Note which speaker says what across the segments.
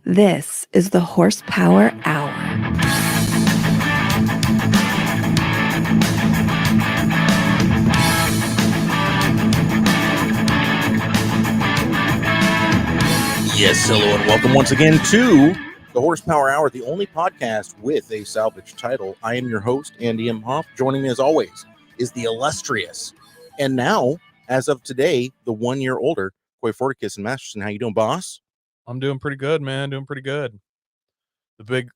Speaker 1: This is the Horsepower Hour.
Speaker 2: Yes, hello, and welcome once again to the Horsepower Hour, the only podcast with a salvage title. I am your host, Andy M. Hoff. Joining me as always is the illustrious, and now, as of today, the 1 year older Coy Forticus and Masterson. How you doing, boss?
Speaker 3: I'm doing pretty good, man. Doing pretty good. The big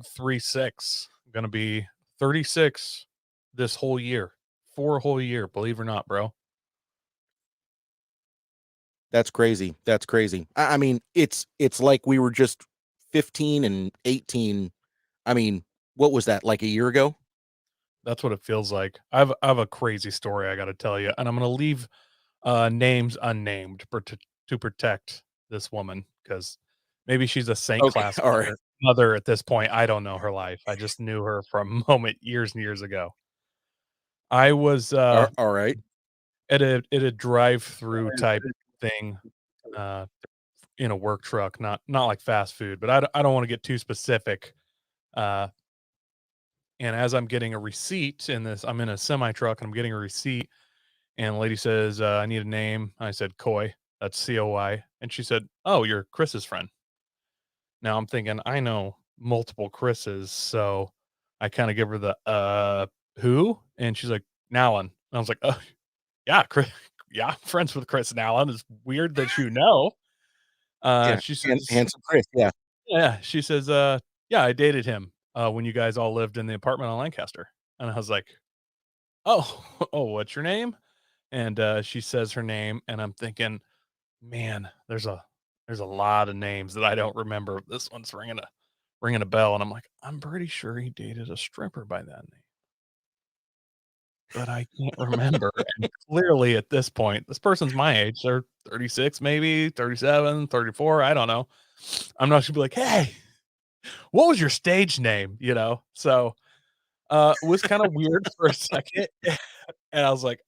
Speaker 3: 3-6. Gonna be 36 this whole year. For a whole year, believe it or not, bro.
Speaker 2: That's crazy. That's crazy. I mean, it's like we were just 15 and 18. I mean, what was that, like a year ago?
Speaker 3: That's what it feels like. I have a crazy story I gotta tell you, and I'm gonna leave names unnamed to protect this woman because maybe she's a saint
Speaker 2: Okay,
Speaker 3: class
Speaker 2: all right.
Speaker 3: mother at this point. I don't know her life. I just knew her from a moment years and years ago. I was
Speaker 2: All right.
Speaker 3: at a drive-through type thing, uh, in a work truck, not like fast food, but I don't wanna get too specific, uh, and as I'm getting a receipt in this I'm in a semi truck, and I'm getting a receipt, and the lady says, "I need a name." I said, "Coy." That's C-O-Y, and she said, "Oh, you're Chris's friend." Now I'm thinking, I know multiple Chris's, so I kinda give her the, who?" And she's like, "Nallen." And I was like, "Oh, yeah, Chris yeah, I'm friends with Chris Nallen. It's weird that you know."
Speaker 2: Yeah,
Speaker 3: She says
Speaker 2: handsome Chris. Yeah.
Speaker 3: Yeah, she says, "Yeah, I dated him, when you guys all lived in the apartment on Lancaster." And I was like, "Oh, oh, what's your name?" And, she says her name, and I'm thinking, "Man, there's a lot of names that I don't remember. This one's ringing a bell," and I'm like, "I'm pretty sure he dated a stripper by that name, but I can't remember." And clearly, at this point, this person's my age. They're 36, maybe 37, 34. I don't know. I'm not gonna be like, "Hey, what was your stage name?" You know? So, it was kinda weird for a second, and I was like,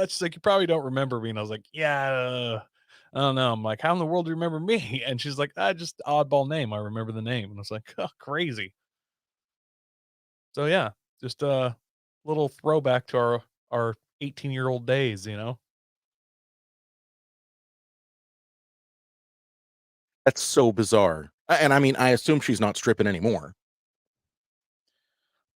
Speaker 3: she's like, "You probably don't remember me," and I was like, "Yeah, I don't know." I'm like, "How in the world do you remember me?" And she's like, just oddball name, I remember the name," and I was like, "Oh, crazy." So, yeah, just a little throwback to our 18-year-old days, you know?
Speaker 2: That's so bizarre. And I mean, I assume she's not stripping anymore.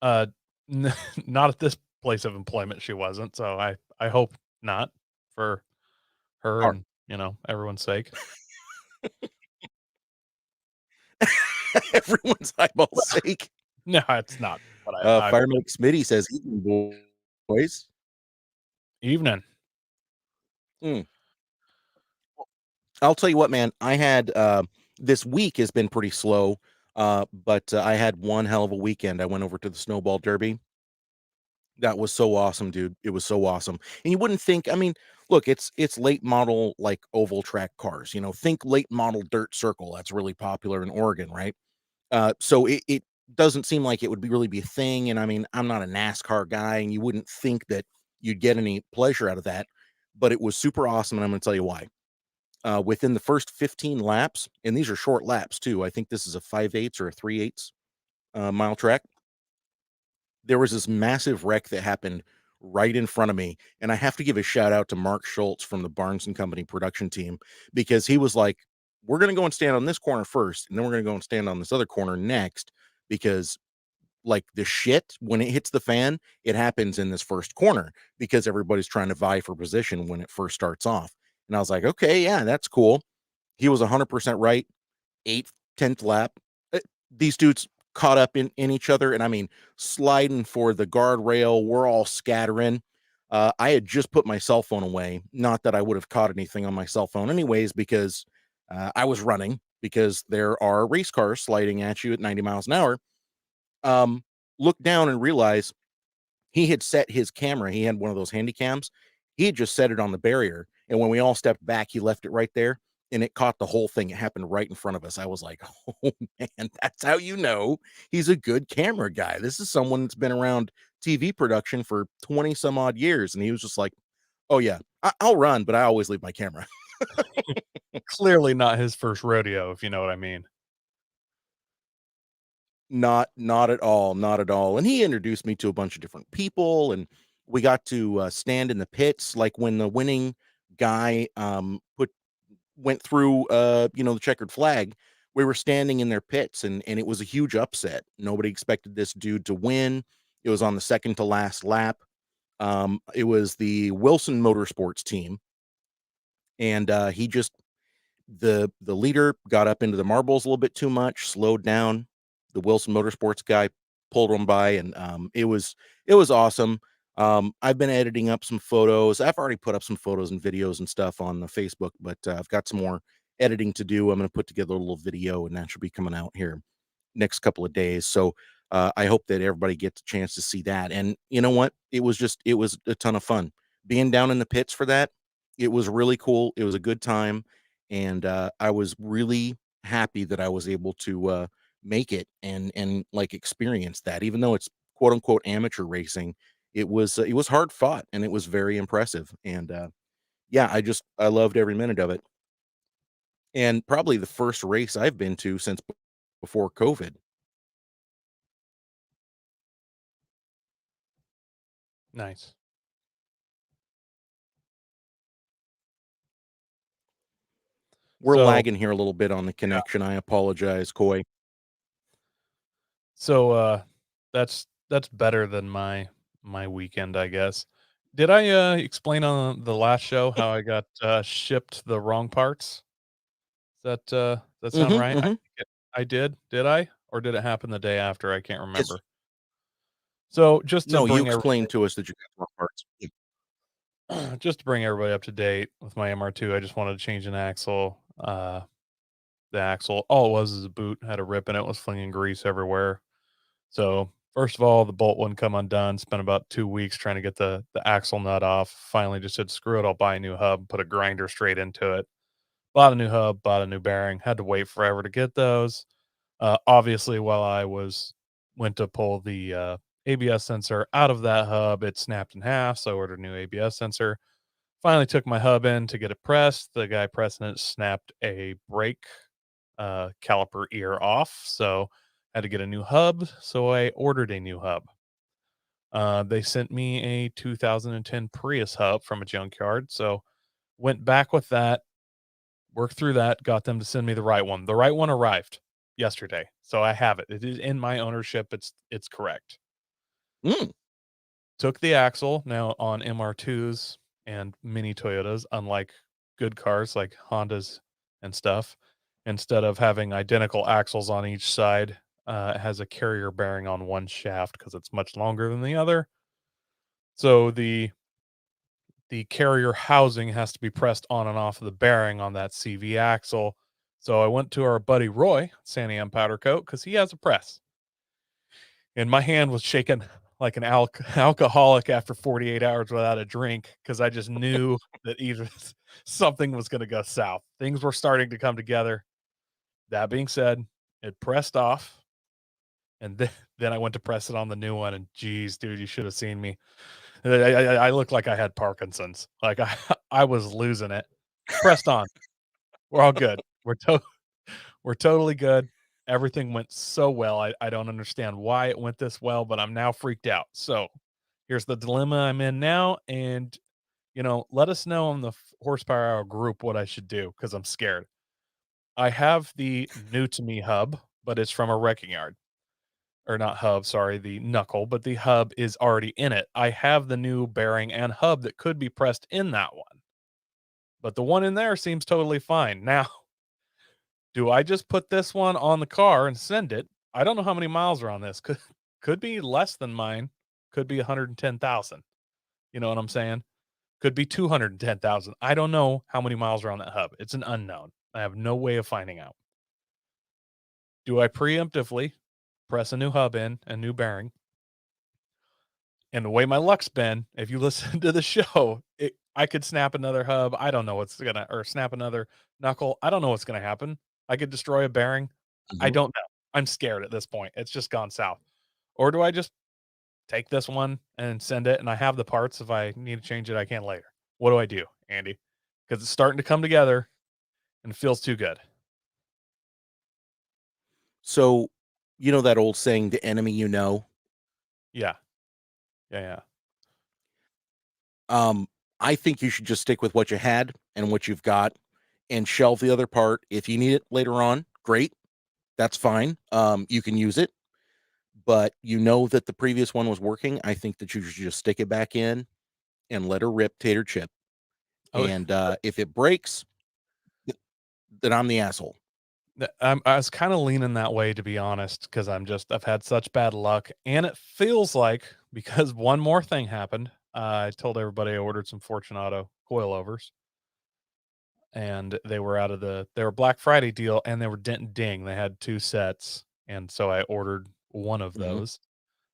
Speaker 3: Uh, n not at this place of employment, she wasn't, so I hope not for her
Speaker 2: Or
Speaker 3: and, everyone's sake.
Speaker 2: everyone's eyeballs sake.
Speaker 3: No, it's not, but I
Speaker 2: Fireman Smitty says, "Evening, boys."
Speaker 3: evening.
Speaker 2: Mm. I'll tell you what, man. I had this week has been pretty slow, but I had one hell of a weekend. I went over to the Snowball Derby. That was so awesome, dude. It was so awesome. And you wouldn't think, I mean, look, it's late model like oval track cars. Think late model dirt circle. That's really popular in Oregon, right? So it doesn't seem like it would be really be a thing. And I mean, I'm not a NASCAR guy, and you wouldn't think that you'd get any pleasure out of that, but it was super awesome, and I'm going to tell you why. Within the first 15 laps, and these are short laps too. I think this is a 5/8 or a 3/8 mile track. There was this massive wreck that happened right in front of me, and I have to give a shout out to Mark Schultz from the Barnes and Company production team, because he was like, "We're going to go and stand on this corner first, and then we're going to go and stand on this other corner next, because like the shit when it hits the fan, it happens in this first corner because everybody's trying to vie for position when it first starts off." And I was like, "Okay, yeah, that's cool." He was 100% right. 8th, 10th lap. These dudes caught up in each other, and I mean, sliding for the guardrail. We're all scattering. I had just put my cell phone away. Not that I would have caught anything on my cell phone, anyways, because I was running, because there are race cars sliding at you at 90 miles an hour. Um, look down and realize he had set his camera. He had one of those handy cams. He had just set it on the barrier. And when we all stepped back, he left it right there, and it caught the whole thing. It happened right in front of us. I was like, "Oh, man, that's how you know he's a good camera guy. This is someone that's been around TV production for 20 some odd years." And he was just like, "Oh, yeah, I'll run, but I always leave my camera."
Speaker 3: Clearly not his first rodeo, if you know what I mean.
Speaker 2: Not at all, not at all, and he introduced me to a bunch of different people, and we got to, stand in the pits, like, when the winning guy, went through, the checkered flag, we were standing in their pits, and it was a huge upset. Nobody expected this dude to win. It was on the second to last lap. It was the Wilson Motorsports team, and, he just the leader got up into the marbles a little bit too much, slowed down. The Wilson Motorsports guy pulled him by, and it was awesome. I've been editing up some photos. I've already put up some photos and videos and stuff on the Facebook, but I've got some more editing to do. I'm going to put together a little video, and that should be coming out here next couple of days. So I hope that everybody gets a chance to see that. And you know what? It was a ton of fun being down in the pits for that. It was really cool. It was a good time, and I was really happy that I was able to make it and like experience that, even though it's quote unquote amateur racing. It was hard fought, and it was very impressive. And yeah, I loved every minute of it, and probably the first race I've been to since before COVID.
Speaker 3: Nice.
Speaker 2: We're
Speaker 3: So
Speaker 2: lagging here a little bit on the
Speaker 3: yeah.
Speaker 2: connection. I apologize, Coy.
Speaker 3: So that's better than my weekend, I guess. Did I explain on the last show how I got shipped the wrong parts? That sound
Speaker 2: Mhm,
Speaker 3: right?
Speaker 2: mhm.
Speaker 3: I did. Did I? Or did it happen the day after? I can't
Speaker 2: Yes.
Speaker 3: remember. So just to
Speaker 2: No, you
Speaker 3: bring everybody
Speaker 2: explained to us that you got more parts. Yeah.
Speaker 3: just to bring everybody up to date with my MR2, I just wanted to change an axle. The axle, all it was is a boot had a rip in it, was flinging grease everywhere. So first of all, the bolt wouldn't come undone. Spent about 2 weeks trying to get the axle nut off. Finally, just said screw it. I'll buy a new hub. Put a grinder straight into it. Bought a new hub. Bought a new bearing. Had to wait forever to get those. Obviously, while I went to pull the ABS sensor out of that hub, it snapped in half. So I ordered a new ABS sensor. Finally, took my hub in to get it pressed. The guy pressing it snapped a brake caliper ear off. So had to get a new hub. So I ordered a new hub. They sent me a 2010 Prius hub from a junkyard. So went back with that, worked through that, got them to send me the right one. The right one arrived yesterday. So I have it. It is in my ownership. It's correct.
Speaker 2: Mm.
Speaker 3: Took the axle now on MR2s and mini Toyotas, unlike good cars like Hondas and stuff. Instead of having identical axles on each side, it has a carrier bearing on one shaft because it's much longer than the other. So the carrier housing has to be pressed on and off of the bearing on that CV axle. So I went to our buddy Roy, Santiam Powder Coat, because he has a press. And my hand was shaking like an alcoholic after 48 hours without a drink because I just knew that either something was going to go south. Things were starting to come together. That being said, it pressed off, and then I went to press it on the new one. And geez, dude, you should have seen me. I looked like I had Parkinson's. Like I was losing it. Pressed on. We're all good. We're totally good. Everything went so well. I don't understand why it went this well, but I'm now freaked out. So here's the dilemma I'm in now. And, let us know on the horsepower hour group what I should do because I'm scared. I have the new to me hub, but it's from a wrecking yard. Or not hub, sorry, the knuckle, but the hub is already in it. I have the new bearing and hub that could be pressed in that one, but the one in there seems totally fine. Now, do I just put this one on the car and send it? I don't know how many miles are on this. Could be less than mine. Could be 110,000. You know what I'm saying? Could be 210,000. I don't know how many miles are on that hub. It's an unknown. I have no way of finding out. Do I preemptively press a new hub in, a new bearing? And the way my luck's been, if you listen to the show, I could snap another hub. I don't know what's gonna, or snap another knuckle. I don't know what's gonna happen. I could destroy a bearing. I
Speaker 2: Mhm.
Speaker 3: don't know. I'm scared at this point. It's just gone south. Or do I just take this one and send it and I have the parts if I need to change it, I can later? What do I do, Andy? Because it's starting to come together and it feels too good.
Speaker 2: So You know that old saying, "The enemy you know."
Speaker 3: Yeah. Yeah.
Speaker 2: I think you should just stick with what you had and what you've got, and shelve the other part. If you need it later on, great, that's fine. You can use it, but you know that the previous one was working. I think that you should just stick it back in and let her rip tater chip.
Speaker 3: Oh,
Speaker 2: And if it breaks, then I'm the asshole.
Speaker 3: I was kind of leaning that way, to be honest, because I've had such bad luck, and it feels like because one more thing happened. I told everybody I ordered some Fortunato coilovers, and they were Black Friday deal, and they were dent and ding. They had 2 sets, and so I ordered one of
Speaker 2: Mhm.
Speaker 3: those.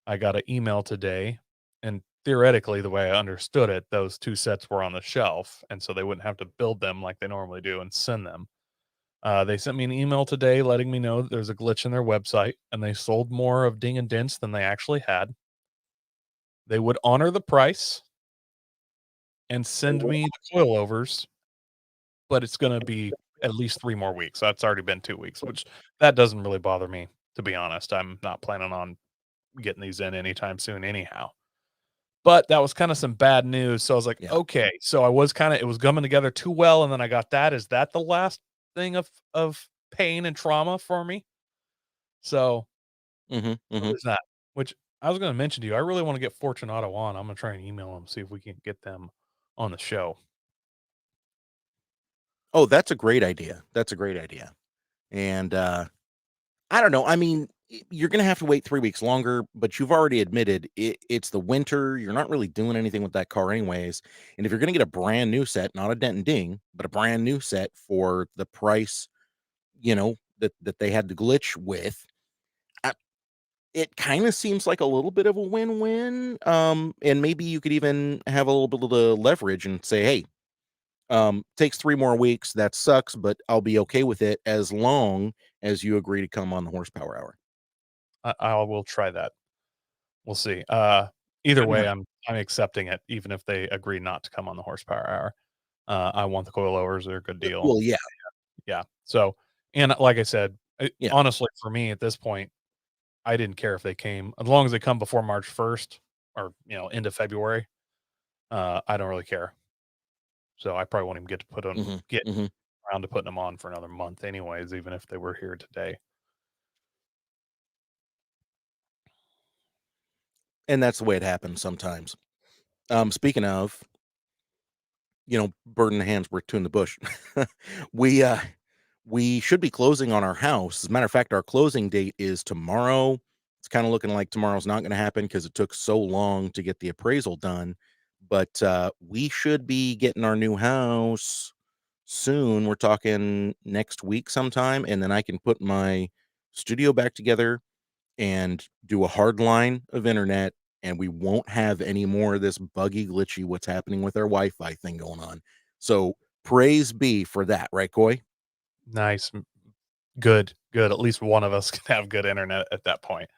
Speaker 3: I got an email today, and theoretically, the way I understood it, those 2 sets were on the shelf, and so they wouldn't have to build them like they normally do and send them. They sent me an email today letting me know that there's a glitch in their website, and they sold more of ding and dents than they actually had. They would honor the price and send me the coilovers, but it's gonna be at least 3 more weeks. That's already been 2 weeks, which that doesn't really bother me, to be honest. I'm not planning on getting these in anytime soon anyhow. But that was kinda some bad news, so I was like,
Speaker 2: Yeah.
Speaker 3: "Okay." So I was kinda it was coming together too well, and then I got that. Is that the last thing of pain and trauma for me? So,
Speaker 2: Mhm.
Speaker 3: there
Speaker 2: Mhm.
Speaker 3: is that, which I was gonna mention to you, I really wanna get Fortunato on. I'm gonna try and email them, see if we can get them on the show.
Speaker 2: Oh, that's a great idea. That's a great idea. And I don't know. I mean, you're going to have to wait 3 weeks longer, but you've already admitted it's the winter. You're not really doing anything with that car, anyways. And if you're going to get a brand new set, not a dent and ding, but a brand new set for the price, that they had the glitch with, uh, it kind of seems like a little bit of a win-win. And maybe you could even have a little bit of the leverage and say, hey, takes 3 more weeks. That sucks, but I'll be okay with it as long as you agree to come on the horsepower hour.
Speaker 3: I will try that. We'll see. Either
Speaker 2: Good
Speaker 3: way,
Speaker 2: enough.
Speaker 3: I'm accepting it, even if they agree not to come on the horsepower hour. I want the coilovers, they're a good deal.
Speaker 2: Well, yeah,
Speaker 3: Yeah. So, and like I said,
Speaker 2: yeah.
Speaker 3: honestly, for me at this point, I didn't care if they came as long as they come before March 1st or, end of February. I don't really care. So I probably won't even
Speaker 2: Mhm,
Speaker 3: get
Speaker 2: mhm.
Speaker 3: around to putting them on for another month anyways, even if they were here today.
Speaker 2: And that's the way it happens sometimes. Speaking of, bird in the hand's worth two in the bush. We, we should be closing on our house. As a matter of fact, our closing date is tomorrow. It's kinda looking like tomorrow's not gonna happen because it took so long to get the appraisal done, but, we should be getting our new house soon. We're talking next week sometime, and then I can put my studio back together and do a hard line of internet, and we won't have any more of this buggy, glitchy what's happening with our Wi-Fi thing going on. So praise be for that, right, Coy?
Speaker 3: Nice. Good, good. At least one of us can have good internet at that point.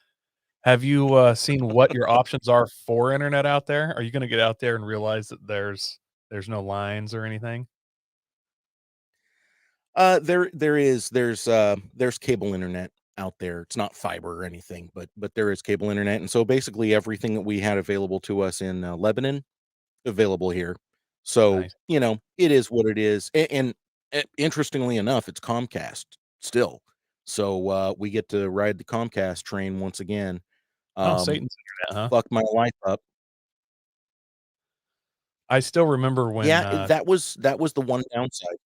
Speaker 3: Have you, seen what your options are for internet out there? Are you gonna get out there and realize that there's no lines or anything?
Speaker 2: There's cable internet out there. It's not fiber or anything, but there is cable internet, and so basically everything that we had available to us in Lebanon available here. So
Speaker 3: Nice.
Speaker 2: it is what it is. And interestingly enough, it's Comcast still. So we get to ride the Comcast train once again.
Speaker 3: Oh,
Speaker 2: Um,
Speaker 3: Satan's internet, huh?
Speaker 2: fuck my life up.
Speaker 3: I still remember when,
Speaker 2: Yeah, that was the one downside.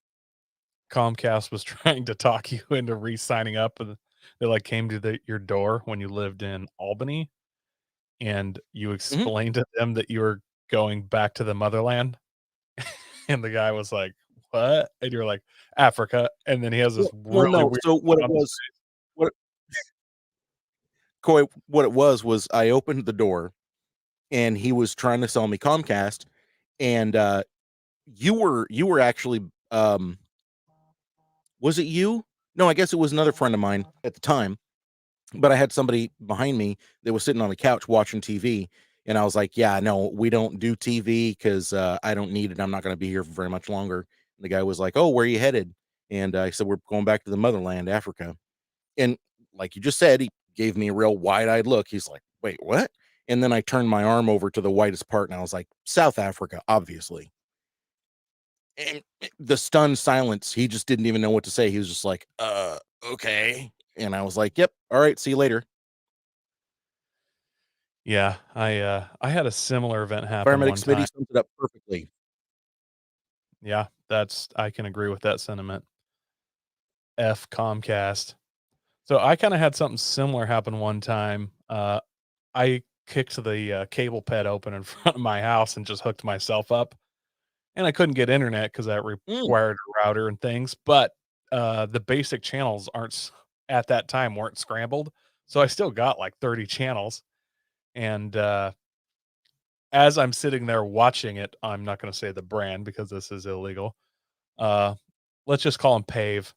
Speaker 3: Comcast was trying to talk you into re-signing up, and they, like, came to your door when you lived in Albany, and you
Speaker 2: Mhm.
Speaker 3: explained to them that you were going back to the motherland, and the guy was like, "What?" And you're like, "Africa," and then he has this
Speaker 2: Well,
Speaker 3: really
Speaker 2: no.
Speaker 3: weird
Speaker 2: So
Speaker 3: look on his face.
Speaker 2: what what it was I opened the door and he was trying to sell me Comcast, and you were actually, was it you? No, I guess it was another friend of mine at the time, but I had somebody behind me that was sitting on the couch watching TV, and I was like, "Yeah, no, we don't do TV because I don't need it. I'm not gonna be here for very much longer." And the guy was like, "Oh, where are you headed?" And I said, "We're going back to the motherland, Africa." And like you just said, he gave me a real wide-eyed look. He's like, "Wait, what?" And then I turned my arm over to the whitest part, and I was like, "South Africa, obviously." And the stunned silence, he just didn't even know what to say. He was just like, okay." And I was like, "Yep, all right, see you later."
Speaker 3: Yeah, I had a similar event happen
Speaker 2: Paramedic
Speaker 3: one
Speaker 2: Smitty
Speaker 3: time.
Speaker 2: sums it up perfectly.
Speaker 3: Yeah, I can agree with that sentiment. F Comcast. So I kinda had something similar happen one time. I kicked the, cable ped open in front of my house and just hooked myself up, and I couldn't get internet because that
Speaker 2: Mm.
Speaker 3: required a router and things, but, the basic channels aren't s at that time, weren't scrambled, so I still got, like, 30 channels, and, as I'm sitting there watching it, I'm not gonna say the brand because this is illegal, uh, let's just call 'em Pave.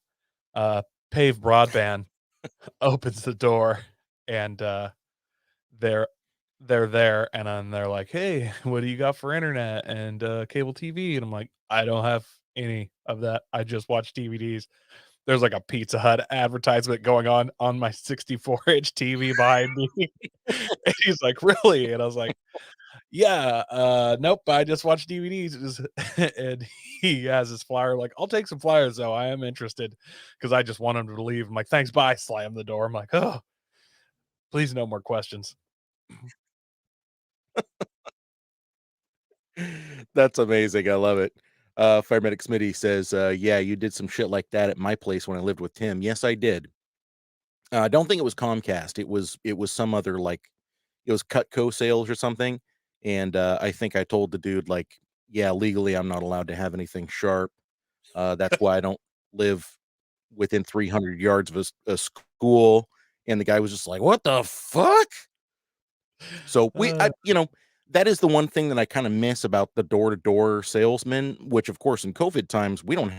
Speaker 3: Pave Broadband opens the door and, they're they're there, and then they're like, "Hey, what do you got for internet and, cable TV?" And I'm like, "I don't have any of that. I just watch DVDs." There's like a Pizza Hut advertisement going on my 64-inch TV behind me. And he's like, "Really?" And I was like, "Yeah, nope, I just watch DVDs." And he has his flyer, like, "I'll take some flyers though. I am interested," because I just want him to leave. I'm like, "Thanks, bye." Slam the door. I'm like, "Oh, please no more questions."
Speaker 2: That's amazing. I love it. Paramedic Smitty says, "Yeah, you did some shit like that at my place when I lived with Tim." Yes, I did. I don't think it was Comcast. It was some other, like, it was Cutco sales or something, and, I think I told the dude, like, "Yeah, legally, I'm not allowed to have anything sharp. That's why I don't live within 300 yards of a school," and the guy was just like, "What the fuck?" So
Speaker 3: Uh,
Speaker 2: that is the one thing that I kinda miss about the door-to-door salesman, which, of course, in COVID times, we don't.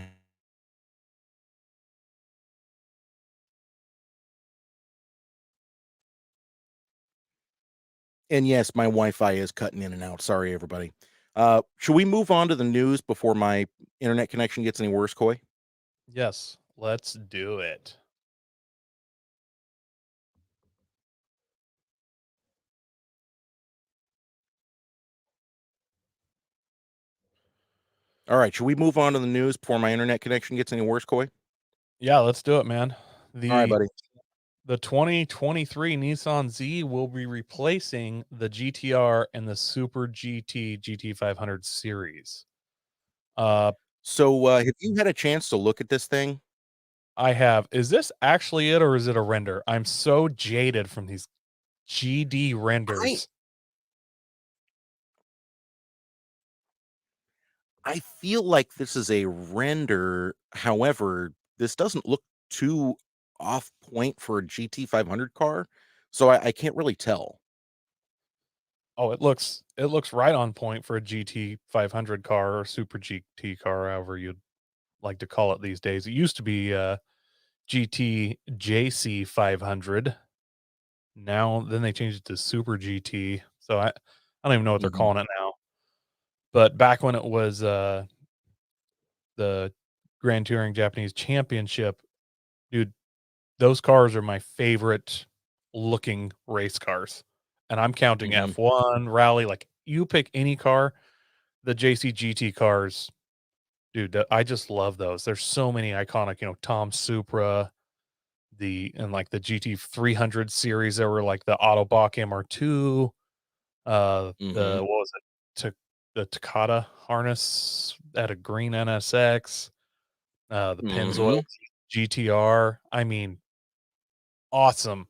Speaker 2: And yes, my Wi-Fi is cutting in and out. Sorry, everybody. Should we move on to the news before my internet connection gets any worse, Coy?
Speaker 3: yes, let's do it.
Speaker 2: All right, should we move on to the news before my internet connection gets any worse, Coy?
Speaker 3: Yeah, let's do it, man.
Speaker 2: All right,
Speaker 3: The
Speaker 2: buddy.
Speaker 3: the 2023 Nissan Z will be replacing the GTR and the Super GT GT500 series. Uh,
Speaker 2: So, have you had a chance to look at this thing?
Speaker 3: I have. Is this actually it or is it a render? I'm so jaded from these GD
Speaker 2: I
Speaker 3: renders.
Speaker 2: I feel like this is a render. However, this doesn't look too off point for a GT500 car, so I can't really tell.
Speaker 3: Oh, it looks right on point for a GT500 car or Super GT car, however you'd like to call it these days. It used to be GT JC500. Now, then they changed it to Super GT. So I don't even know what they're
Speaker 2: Mhm,
Speaker 3: calling it now. But back when it was the Grand Touring Japanese Championship, dude, those cars are my favorite looking race cars. And I'm counting
Speaker 2: mhm,
Speaker 3: F1, rally, like you pick any car, the JCGT cars, dude, I just love those. There's so many iconic, Tom Supra, like the GT300 series that were like the Autobach MR2,
Speaker 2: mhm,
Speaker 3: what was it? The Takata harness at a green NSX, the Pennzoil
Speaker 2: mhm.
Speaker 3: GTR. I mean, awesome,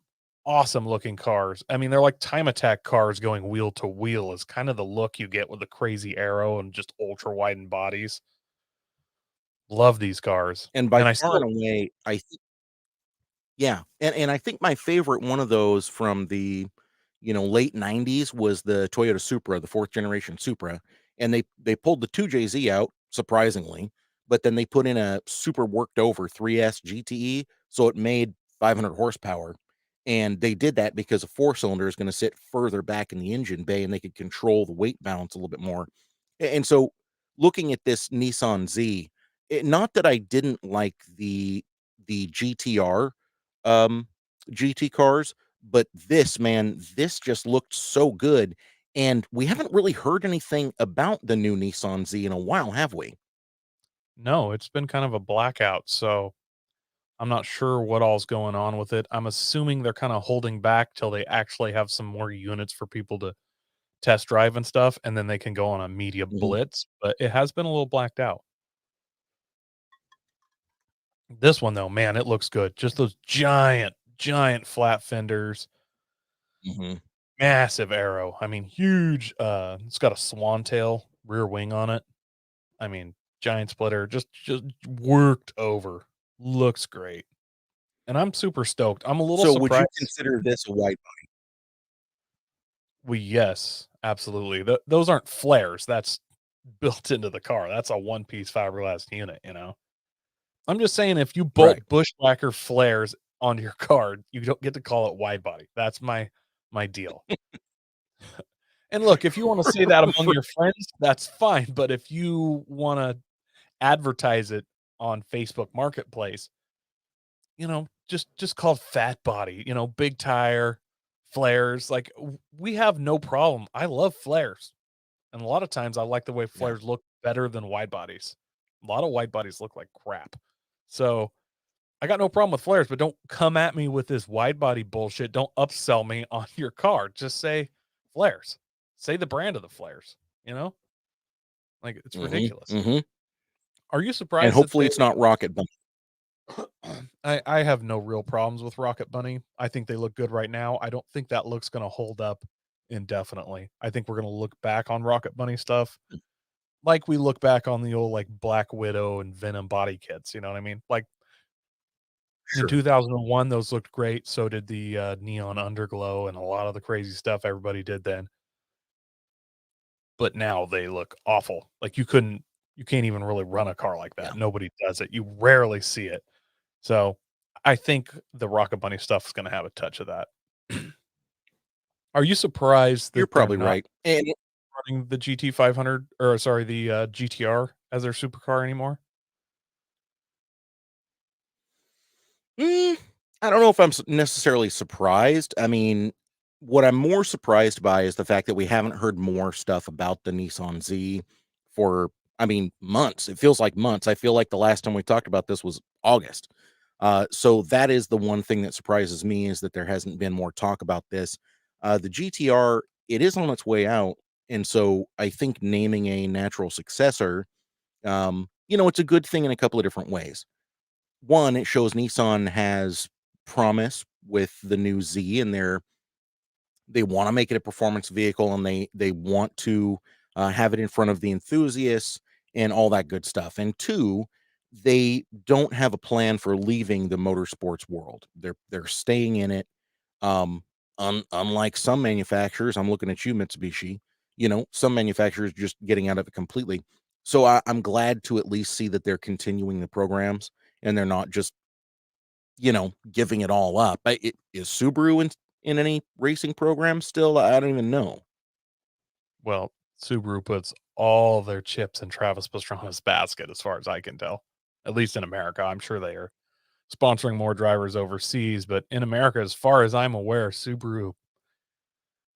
Speaker 3: awesome looking cars. I mean, they're like time attack cars going wheel to wheel is kind of the look you get with the crazy arrow and just ultra widened bodies. Love these cars.
Speaker 2: And by
Speaker 3: And I
Speaker 2: far and
Speaker 3: still
Speaker 2: away, yeah, and I think my favorite one of those from the, late '90s was the Toyota Supra, the 4th generation Supra, and they pulled the 2JZ out, surprisingly, but then they put in a super worked over 3S GTE, so it made 500 horsepower, and they did that because a 4-cylinder is gonna sit further back in the engine bay, and they could control the weight balance a little bit more. And so, looking at this Nissan Z, not that I didn't like the GTR, um, GT cars, but this, man, this just looked so good, and we haven't really heard anything about the new Nissan Z in a while, have we?
Speaker 3: No, it's been kind of a blackout, so I'm not sure what all's going on with it. I'm assuming they're kinda holding back till they actually have some more units for people to test drive and stuff, and then they can go on a media
Speaker 2: Mhm,
Speaker 3: blitz, but it has been a little blacked out. This one though, man, it looks good. Just those giant flat fenders,
Speaker 2: mhm.
Speaker 3: massive arrow. I mean, huge, it's got a swan tail rear wing on it. I mean, giant splitter, just worked over. Looks great. And I'm super stoked. I'm a little
Speaker 2: So would you
Speaker 3: surprised.
Speaker 2: consider this a wide
Speaker 3: Yes, absolutely. Those aren't flares. That's built into the car. That's a one-piece fiberglass unit, you know? I'm just saying if you
Speaker 2: right.
Speaker 3: bolt bushwhacker flares onto your car, you don't get to call it wide body. That's my deal. And look, if you wanna say that among
Speaker 2: For
Speaker 3: your friends, that's fine, but if you wanna advertise it on Facebook Marketplace, just call it fat body, big tire, flares, like, we have no problem. I love flares, and a lot of times I like the way
Speaker 2: yeah.
Speaker 3: flares look better than wide bodies. A lot of wide bodies look like crap. So, I got no problem with flares, but don't come at me with this wide body bullshit. Don't upsell me on your car. Just say flares. Say the brand of the flares, you know? Like, it's
Speaker 2: Mhm,
Speaker 3: ridiculous.
Speaker 2: mhm.
Speaker 3: Are you
Speaker 2: And
Speaker 3: surprised that
Speaker 2: hopefully
Speaker 3: they
Speaker 2: it's not Rocket Bunny.
Speaker 3: I have no real problems with Rocket Bunny. I think they look good right now. I don't think that look's gonna hold up indefinitely. I think we're gonna look back on Rocket Bunny stuff like we look back on the old, like, Black Widow and Venom body kits, you know what I mean? Like, in
Speaker 2: Sure.
Speaker 3: 2001, those looked great, so did the, Neon Underglow and a lot of the crazy stuff everybody did then, but now they look awful. Like, you can't even really run a car like
Speaker 2: Yeah.
Speaker 3: that. Nobody does it. You rarely see it. So, I think the Rocket Bunny stuff is gonna have a touch of that. Are you surprised
Speaker 2: You're
Speaker 3: that they're
Speaker 2: probably
Speaker 3: not
Speaker 2: right. And
Speaker 3: running the GT500 or sorry, the, GTR as their supercar anymore?
Speaker 2: Mm, I don't know if I'm necessarily surprised. I mean, what I'm more surprised by is the fact that we haven't heard more stuff about the Nissan Z for, I mean, months. It feels like months. I feel like the last time we talked about this was August. So that is the one thing that surprises me is that there hasn't been more talk about this. The GTR, it is on its way out. And so I think naming a natural successor, it's a good thing in a couple of different ways. One, it shows Nissan has promise with the new Z, and they want to make it a performance vehicle, and they want to have it in front of the enthusiasts and all that good stuff. And two, they don't have a plan for leaving the motorsports world. They're staying in it. Um, unlike some manufacturers, I'm looking at you, Mitsubishi. Some manufacturers just getting out of it completely. So I'm glad to at least see that they're continuing the programs and they're not just giving it all up. Is Subaru in any racing program still? I don't even know.
Speaker 3: Well, Subaru puts all their chips in Travis Pastrana's basket as far as I can tell, at least in America. I'm sure they are sponsoring more drivers overseas, but in America, as far as I'm aware, Subaru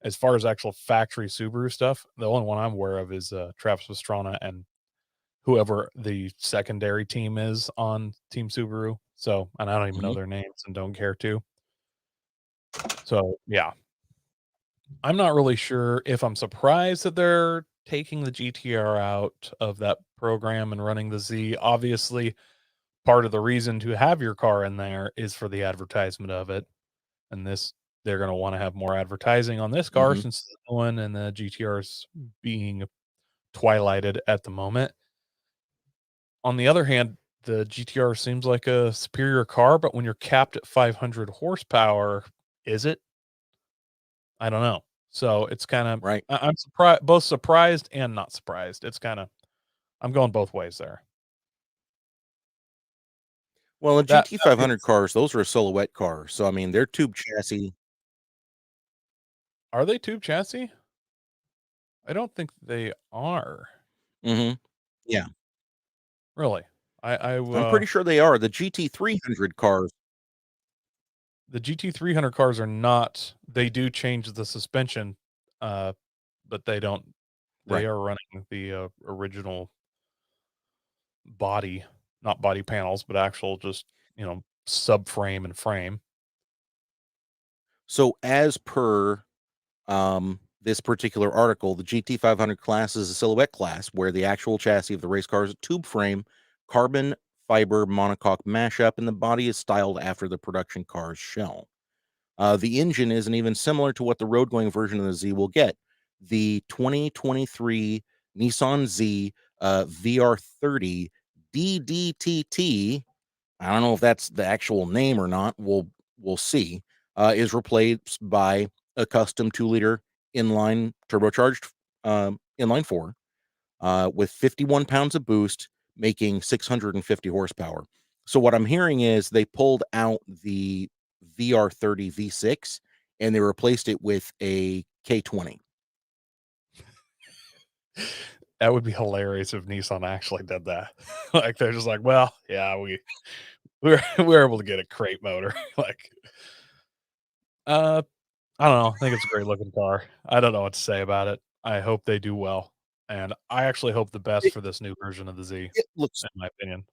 Speaker 3: as far as actual factory Subaru stuff, the only one I'm aware of is, Travis Pastrana and whoever the secondary team is on Team Subaru. So and I don't even know
Speaker 2: Mhm,
Speaker 3: their names and don't care to. So, yeah. I'm not really sure if I'm surprised that they're taking the GTR out of that program and running the Z. Obviously, part of the reason to have your car in there is for the advertisement of it, and this they're gonna wanna have more advertising on this car
Speaker 2: mhm.
Speaker 3: since the new one and the GTR is being twilighted at the moment. On the other hand, the GTR seems like a superior car, but when you're capped at 500 horsepower, is it? I don't know. So it's kinda
Speaker 2: Right.
Speaker 3: I'm surprised, both surprised and not surprised. It's kinda I'm going both ways there.
Speaker 2: Well, the
Speaker 3: That being
Speaker 2: GT500 cars, those are a silhouette car. So I mean, they're tube chassis.
Speaker 3: are they tube chassis? I don't think they are.
Speaker 2: Mhm. Yeah,
Speaker 3: Really?
Speaker 2: I'm pretty sure they are. The GT300 cars.
Speaker 3: The GT300 cars are not. They do change the suspension, but they don't. They
Speaker 2: Right.
Speaker 3: are running the original body, not body panels, but actual just subframe and frame.
Speaker 2: So as per this particular article, the GT500 class is a silhouette class where the actual chassis of the race car is a tube frame, carbon fiber monocoque mashup, and the body is styled after the production car's shell. The engine isn't even similar to what the road-going version of the Z will get. The 2023 Nissan Z VR30 DDTT, I don't know if that's the actual name or not. We'll see. Is replaced by a custom 2-liter inline turbocharged inline four with 51 pounds of boost, making 650 horsepower. So what I'm hearing is they pulled out the VR30 V6 and they replaced it with a K20.
Speaker 3: That would be hilarious if Nissan actually did that. Like they're just like, well, yeah, we're able to get a crate motor. Like, I don't know. I think it's a great looking car. I don't know what to say about it. I hope they do well, and I actually hope the best
Speaker 2: It,
Speaker 3: for this new version of the Z,
Speaker 2: it looks.
Speaker 3: in my opinion.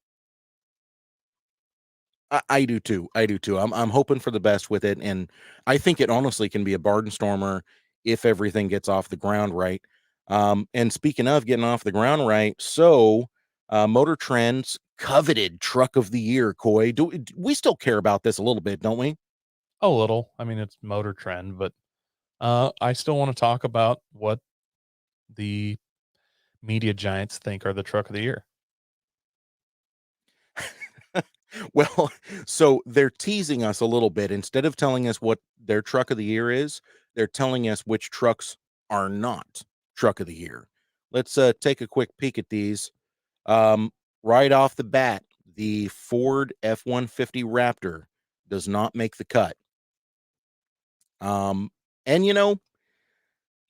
Speaker 2: I do too. I do too. I'm hoping for the best with it, and I think it honestly can be a barnstormer if everything gets off the ground right. And speaking of getting off the ground right, so MotorTrend's coveted truck of the year, Coy. Do we still care about this a little bit, don't we?
Speaker 3: A little. I mean, it's MotorTrend, but I still want to talk about what the media giants think are the truck of the year.
Speaker 2: Well, so they're teasing us a little bit. Instead of telling us what their truck of the year is, they're telling us which trucks are not truck of the year. Let's take a quick peek at these. Um, right off the bat, the Ford F-150 Raptor does not make the cut. And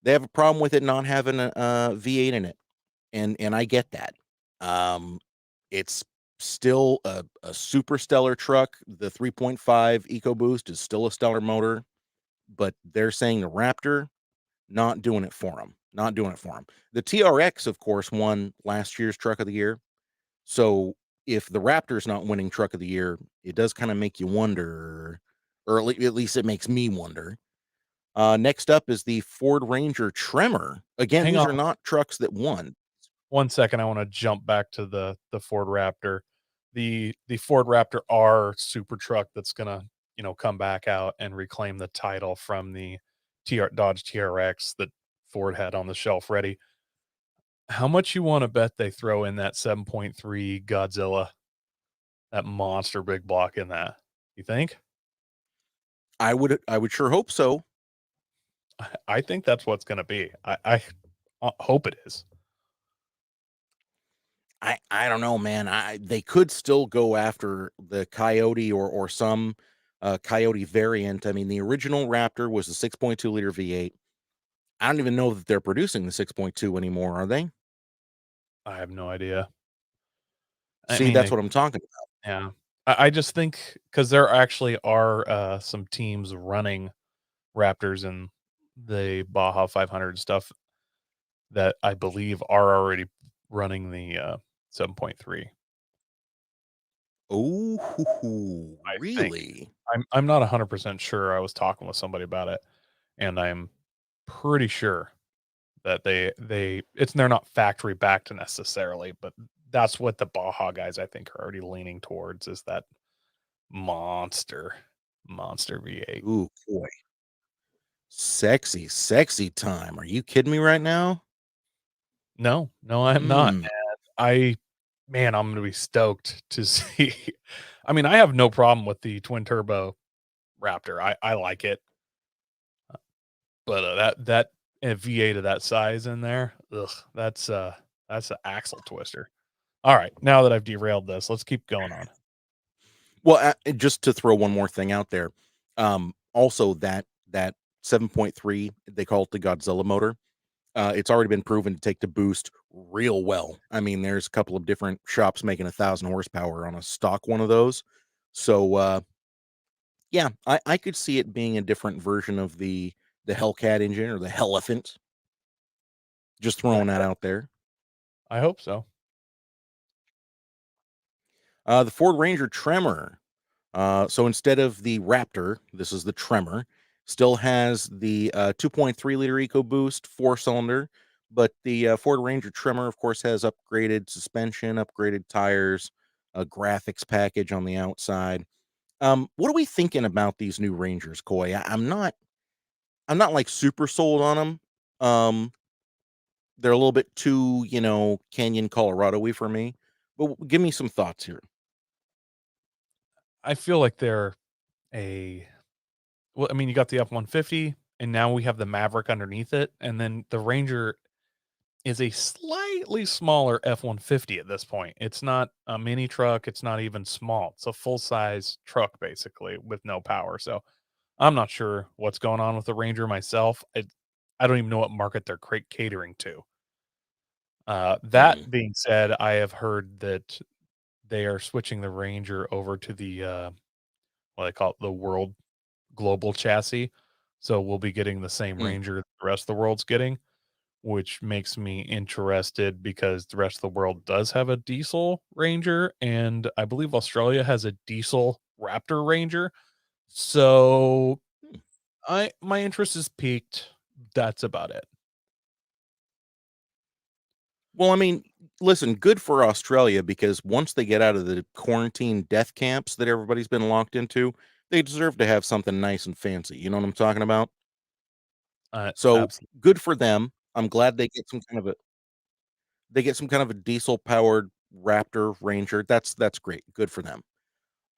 Speaker 2: they have a problem with it not having a V8 in it, and I get that. Um, it's still a super stellar truck. The 3.5 EcoBoost is still a stellar motor, but they're saying the Raptor not doing it for them. Not doing it for them. The TRX, of course, won last year's truck of the year. So if the Raptor's not winning truck of the year, it does kind of make you wonder, or at least it makes me wonder. Next up is the Ford Ranger Tremor. Again,
Speaker 3: Hang
Speaker 2: these
Speaker 3: on
Speaker 2: are not trucks that won.
Speaker 3: 1 second. I want to jump back to the Ford Raptor. The Ford Raptor R super truck that's gonna come back out and reclaim the title from the Dodge TRX that Ford had on the shelf ready. How much you want to bet they throw in that 7.3 Godzilla, that monster big block in that? You think?
Speaker 2: I would sure hope so.
Speaker 3: I think that's what's going to be. I hope it is.
Speaker 2: I don't know, man. They could still go after the Coyote or some Coyote variant. I mean, the original Raptor was a 6.2-liter V8. I don't even know that they're producing the 6.2 anymore, are they?
Speaker 3: I have no idea. I
Speaker 2: See,
Speaker 3: mean,
Speaker 2: that's what I'm talking about.
Speaker 3: yeah. I just think because there actually are some teams running Raptors and the Baja 500 stuff that I believe are already running the 7.3.
Speaker 2: Oh,
Speaker 3: I think.
Speaker 2: really?
Speaker 3: I'm not 100% sure. I was talking with somebody about it, and I'm pretty sure that they're not factory backed necessarily, but that's what the Baja guys I think are already leaning towards is that monster V8.
Speaker 2: Ooh, boy. Sexy, sexy time. Are you kidding me right now?
Speaker 3: No, I'm not.
Speaker 2: Hmm.
Speaker 3: I man, I'm gonna be stoked to see. I mean, I have no problem with the twin turbo Raptor. I like it, but that V8 of that size in there, ugh, that's an axle twister. All right, now that I've derailed this, let's keep going on.
Speaker 2: Well, just to throw one more thing out there, also that 7.3, they call it the Godzilla motor. It's already been proven to take the boost real well. I mean, there's a couple of different shops making 1,000 horsepower on a stock one of those. So Yeah, I could see it being a different version of the Hellcat engine or the Helephant. Just throwing that out there.
Speaker 3: I hope so.
Speaker 2: The Ford Ranger Tremor. So instead of the Raptor, this is the Tremor. Still has the 2.3 liter EcoBoost 4-cylinder, but the Ford Ranger Tremor, of course, has upgraded suspension, upgraded tires, a graphics package on the outside. What are we thinking about these new Rangers, Coy? I'm not like super sold on them. They're a little bit too, Canyon, Colorado-y for me. But give me some thoughts here.
Speaker 3: I feel like they're well, I mean, you got the F-150, and now we have the Maverick underneath it, and then the Ranger is a slightly smaller F-150 at this point. It's not a mini truck, it's not even small. It's a full-size truck, basically, with no power, so I'm not sure what's going on with the Ranger myself. I don't even know what market they're catering to. That being said, I have heard that they are switching the Ranger over to the, what they call it, the World Global chassis. So we'll be getting the same
Speaker 2: Mm.
Speaker 3: Ranger the rest of the world's getting, which makes me interested because the rest of the world does have a diesel Ranger, and I believe Australia has a diesel Raptor Ranger. So my interest is piqued. That's about it.
Speaker 2: Well, I mean, listen, good for Australia because once they get out of the quarantine death camps that everybody's been locked into, they deserve to have something nice and fancy. You know what I'm talking about? So
Speaker 3: Absolutely.
Speaker 2: good for them. I'm glad they get some kind of a diesel powered Raptor Ranger. That's great. Good for them.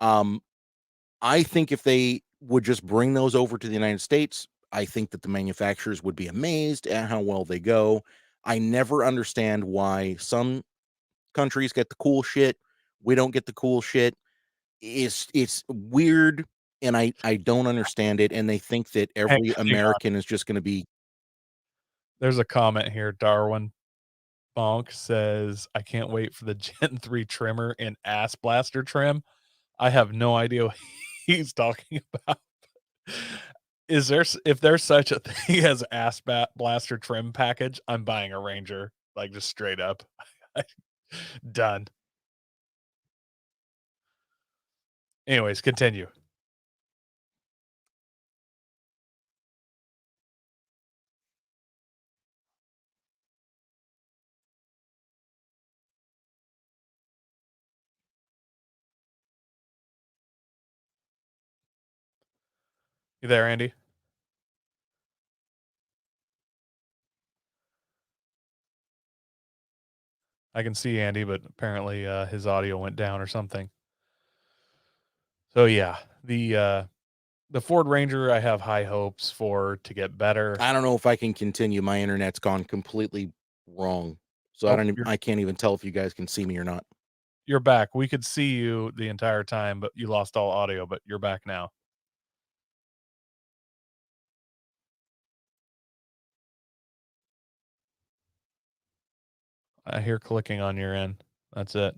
Speaker 2: Um, I think if they would just bring those over to the United States, I think that the manufacturers would be amazed at how well they go. I never understand why some countries get the cool shit, we don't get the cool shit. It's weird, and I don't understand it, and they think that every
Speaker 3: Hang on.
Speaker 2: American is just gonna be
Speaker 3: There's a comment here. Darwin Bonk says, I can't wait for the Gen 3 trimmer in ass blaster trim. I have no idea what he's talking about. Is there if there's such a thing as ass blaster trim package, I'm buying a Ranger, like just straight up. Done. Anyways, continue. You there, Andy? I can see Andy, but apparently his audio went down or something. So yeah, the Ford Ranger I have high hopes for to get better.
Speaker 2: I don't know if I can continue. My internet's gone completely wrong. So
Speaker 3: Oh,
Speaker 2: I can't even tell if you guys can see me or not.
Speaker 3: you're back. We could see you the entire time, but you lost all audio, but you're back now. I hear clicking on your end. That's it.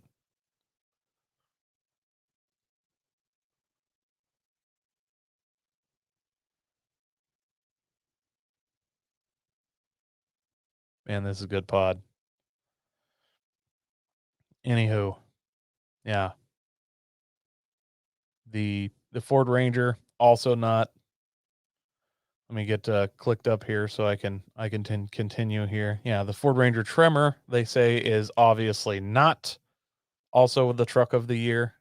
Speaker 3: Man, this is a good pod. Anywho, yeah. The Ford Ranger also not. Let me get clicked up here so I can continue here. Yeah, the Ford Ranger Tremor they say is obviously not also the truck of the year.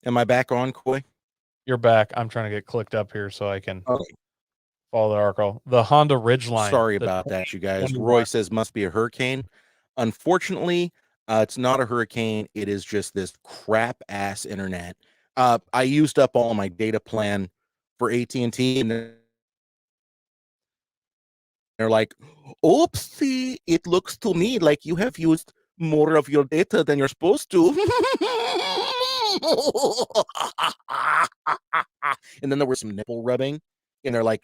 Speaker 2: Am I back on, Coy?
Speaker 3: You're back. I'm trying to get clicked up here so I can
Speaker 2: Okay.
Speaker 3: follow the article. The Honda Ridgeline.
Speaker 2: Sorry
Speaker 3: The
Speaker 2: about that, you guys.
Speaker 3: 2021.
Speaker 2: Roy says must be a hurricane. Unfortunately, it's not a hurricane. It is just this crap ass internet. I used up all my data plan for AT&T, and they're like, "Oopsie! It looks to me like you have used more of your data than you're supposed to." And then there was some nipple rubbing, and they're like,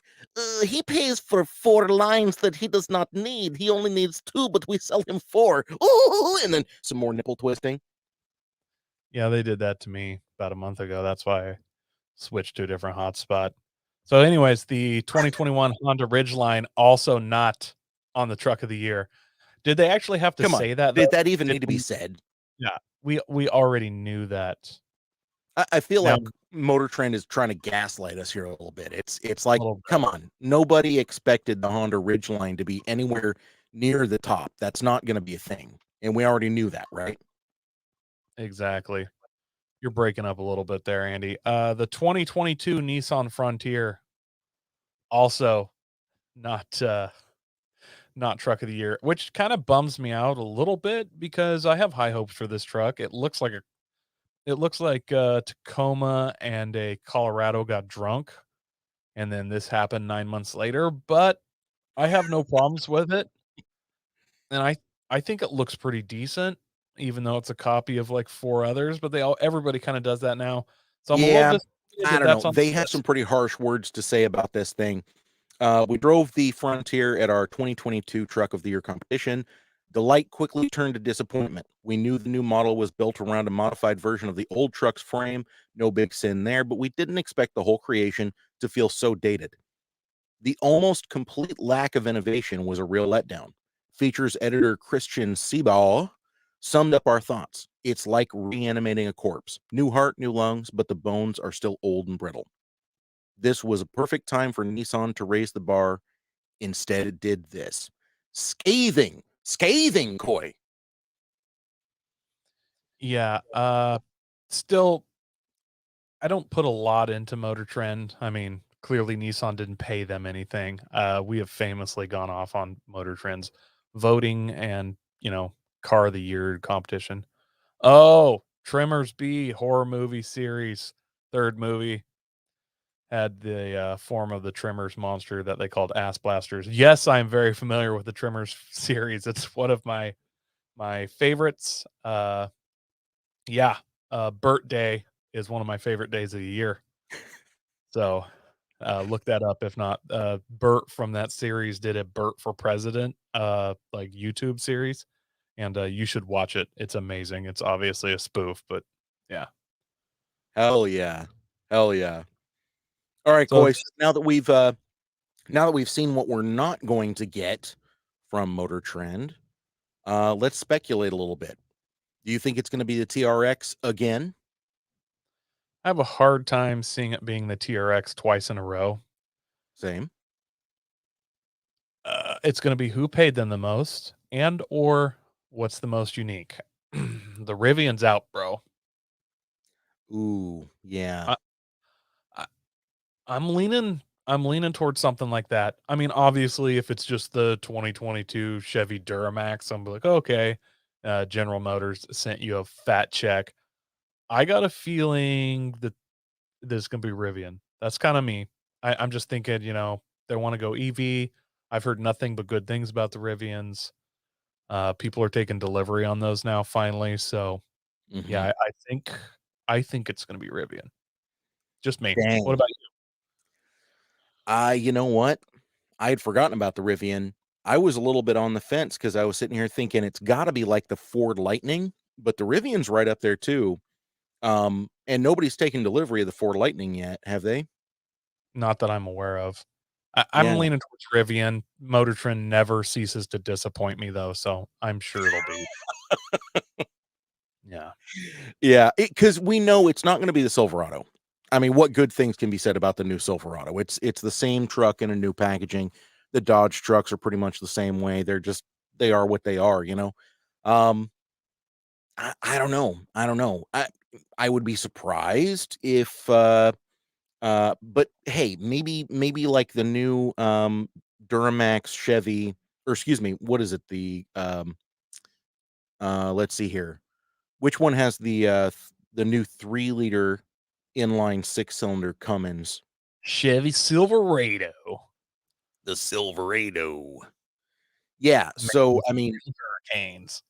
Speaker 2: he pays for 4 lines that he does not need. He only needs 2, but we sell him 4. Ooh, and then some more nipple twisting.
Speaker 3: Yeah, they did that to me about a month ago. That's why I switched to a different hotspot. So, anyways, the 2021 Honda Ridgeline also not on the truck of the year. Did they actually have to
Speaker 2: Come on.
Speaker 3: say that,
Speaker 2: Did
Speaker 3: though?
Speaker 2: that even
Speaker 3: Did
Speaker 2: need to be said?
Speaker 3: Yeah, we already knew that.
Speaker 2: I feel
Speaker 3: Now
Speaker 2: like MotorTrend is trying to gaslight us here a little bit. It's
Speaker 3: a
Speaker 2: like,
Speaker 3: little bit.
Speaker 2: come on, nobody expected the Honda Ridgeline to be anywhere near the top. That's not going to be a thing, and we already knew that, right?
Speaker 3: Exactly. You're breaking up a little bit there, Andy. The 2022 Nissan Frontier also not not truck of the year, which kind of bums me out a little bit because I have high hopes for this truck. It looks like Tacoma and a Colorado got drunk, and then this happened 9 months later, but I have no problems with it. And I think it looks pretty decent, even though it's a copy of like 4 others, but everybody kind of does that now. So I'm a little
Speaker 2: Yeah,
Speaker 3: disappointed
Speaker 2: I
Speaker 3: that
Speaker 2: don't know.
Speaker 3: that's on
Speaker 2: They
Speaker 3: the
Speaker 2: have some
Speaker 3: list.
Speaker 2: pretty harsh words to say about this thing. We drove the Frontier at our 2022 Truck of the Year competition. Delight quickly turned to disappointment. We knew the new model was built around a modified version of the old truck's frame. No big sin there, but we didn't expect the whole creation to feel so dated. The almost complete lack of innovation was a real letdown. Features editor Christian Seaball summed up our thoughts. It's like reanimating a corpse. New heart, new lungs, but the bones are still old and brittle. This was a perfect time for Nissan to raise the bar. Instead, it did this. Scathing, Coy.
Speaker 3: Yeah, still I don't put a lot into MotorTrend. I mean, clearly Nissan didn't pay them anything. We have famously gone off on MotorTrend's voting and, car of the year competition. Oh, Tremors B horror movie series, third movie had the form of the Tremors monster that they called Ass Blasters. Yes, I am very familiar with the Tremors series. It's one of my favorites. Yeah, Burt Day is one of my favorite days of the year. So look that up if not. Burt from that series did a Burt for President like YouTube series, and you should watch it. It's amazing. It's obviously a spoof, but yeah.
Speaker 2: Hell yeah. Hell yeah. All right,
Speaker 3: So
Speaker 2: Coy. Now that we've seen what we're not going to get from Motor Trend, let's speculate a little bit. Do you think it's going to be the TRX again?
Speaker 3: I have a hard time seeing it being the TRX twice in a row.
Speaker 2: Same.
Speaker 3: It's going to be who paid them the most and or what's the most unique. The Rivian's out, bro.
Speaker 2: Ooh, yeah.
Speaker 3: I, I, I'm leaning towards something like that. I mean, obviously, if it's just the 2022 Chevy Duramax, I'm like, okay, General Motors sent you a fat check. I got a feeling that there's going to be Rivian. That's kind of me. I'm just thinking, they want to go EV. I've heard nothing but good things about the Rivians. People are taking delivery on those now finally. So yeah,
Speaker 2: Mhm.
Speaker 3: I think it's going to be Rivian. Just me. What
Speaker 2: Dang.
Speaker 3: about you?
Speaker 2: You know what? I had forgotten about the Rivian. I was a little bit on the fence because I was sitting here thinking it's got to be like the Ford Lightning, but the Rivian's right up there too. And nobody's taken delivery of the Ford Lightning yet, have they?
Speaker 3: Not that I'm aware of. I'm
Speaker 2: Yeah.
Speaker 3: leaning towards Rivian. Motor Trend never ceases to disappoint me though, so I'm sure it'll be. Yeah.
Speaker 2: Yeah, because we know it's not going to be the Silverado. I mean, what good things can be said about the new Silverado? It's the same truck in a new packaging. The Dodge trucks are pretty much the same way. They are what they are, you know. Um, I don't know. I don't know. I would be surprised if but hey, maybe like the new Duramax Chevy, or excuse me, what is it? Let's see here. Which one has the new 3-liter inline 6-cylinder Cummins?
Speaker 3: Chevy Silverado.
Speaker 2: The Silverado. Yeah, so
Speaker 3: Amazing
Speaker 2: I mean,
Speaker 3: Hurricanes.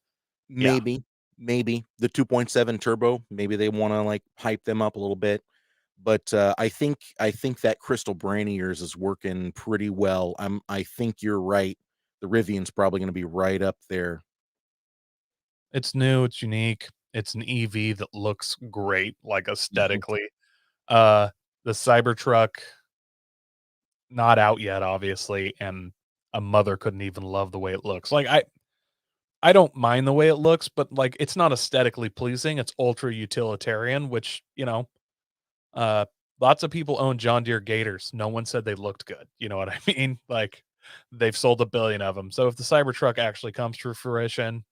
Speaker 3: Yeah.
Speaker 2: maybe maybe the 2.7 turbo, maybe they wanna, like, hype them up a little bit, but, I think that Crystal brain of yours is working pretty well. I think you're right. The Rivian's probably gonna be right up there.
Speaker 3: It's new, it's unique. It's an EV that looks great, like
Speaker 2: Mhm.
Speaker 3: aesthetically. The Cybertruck, not out yet, obviously, and a mother couldn't even love the way it looks. Like I don't mind the way it looks, but like it's not aesthetically pleasing. It's ultra utilitarian, which, uh lots of people own John Deere Gators. No one said they looked good. You know what I mean? Like they've sold a billion of them. So if the Cybertruck actually comes to fruition,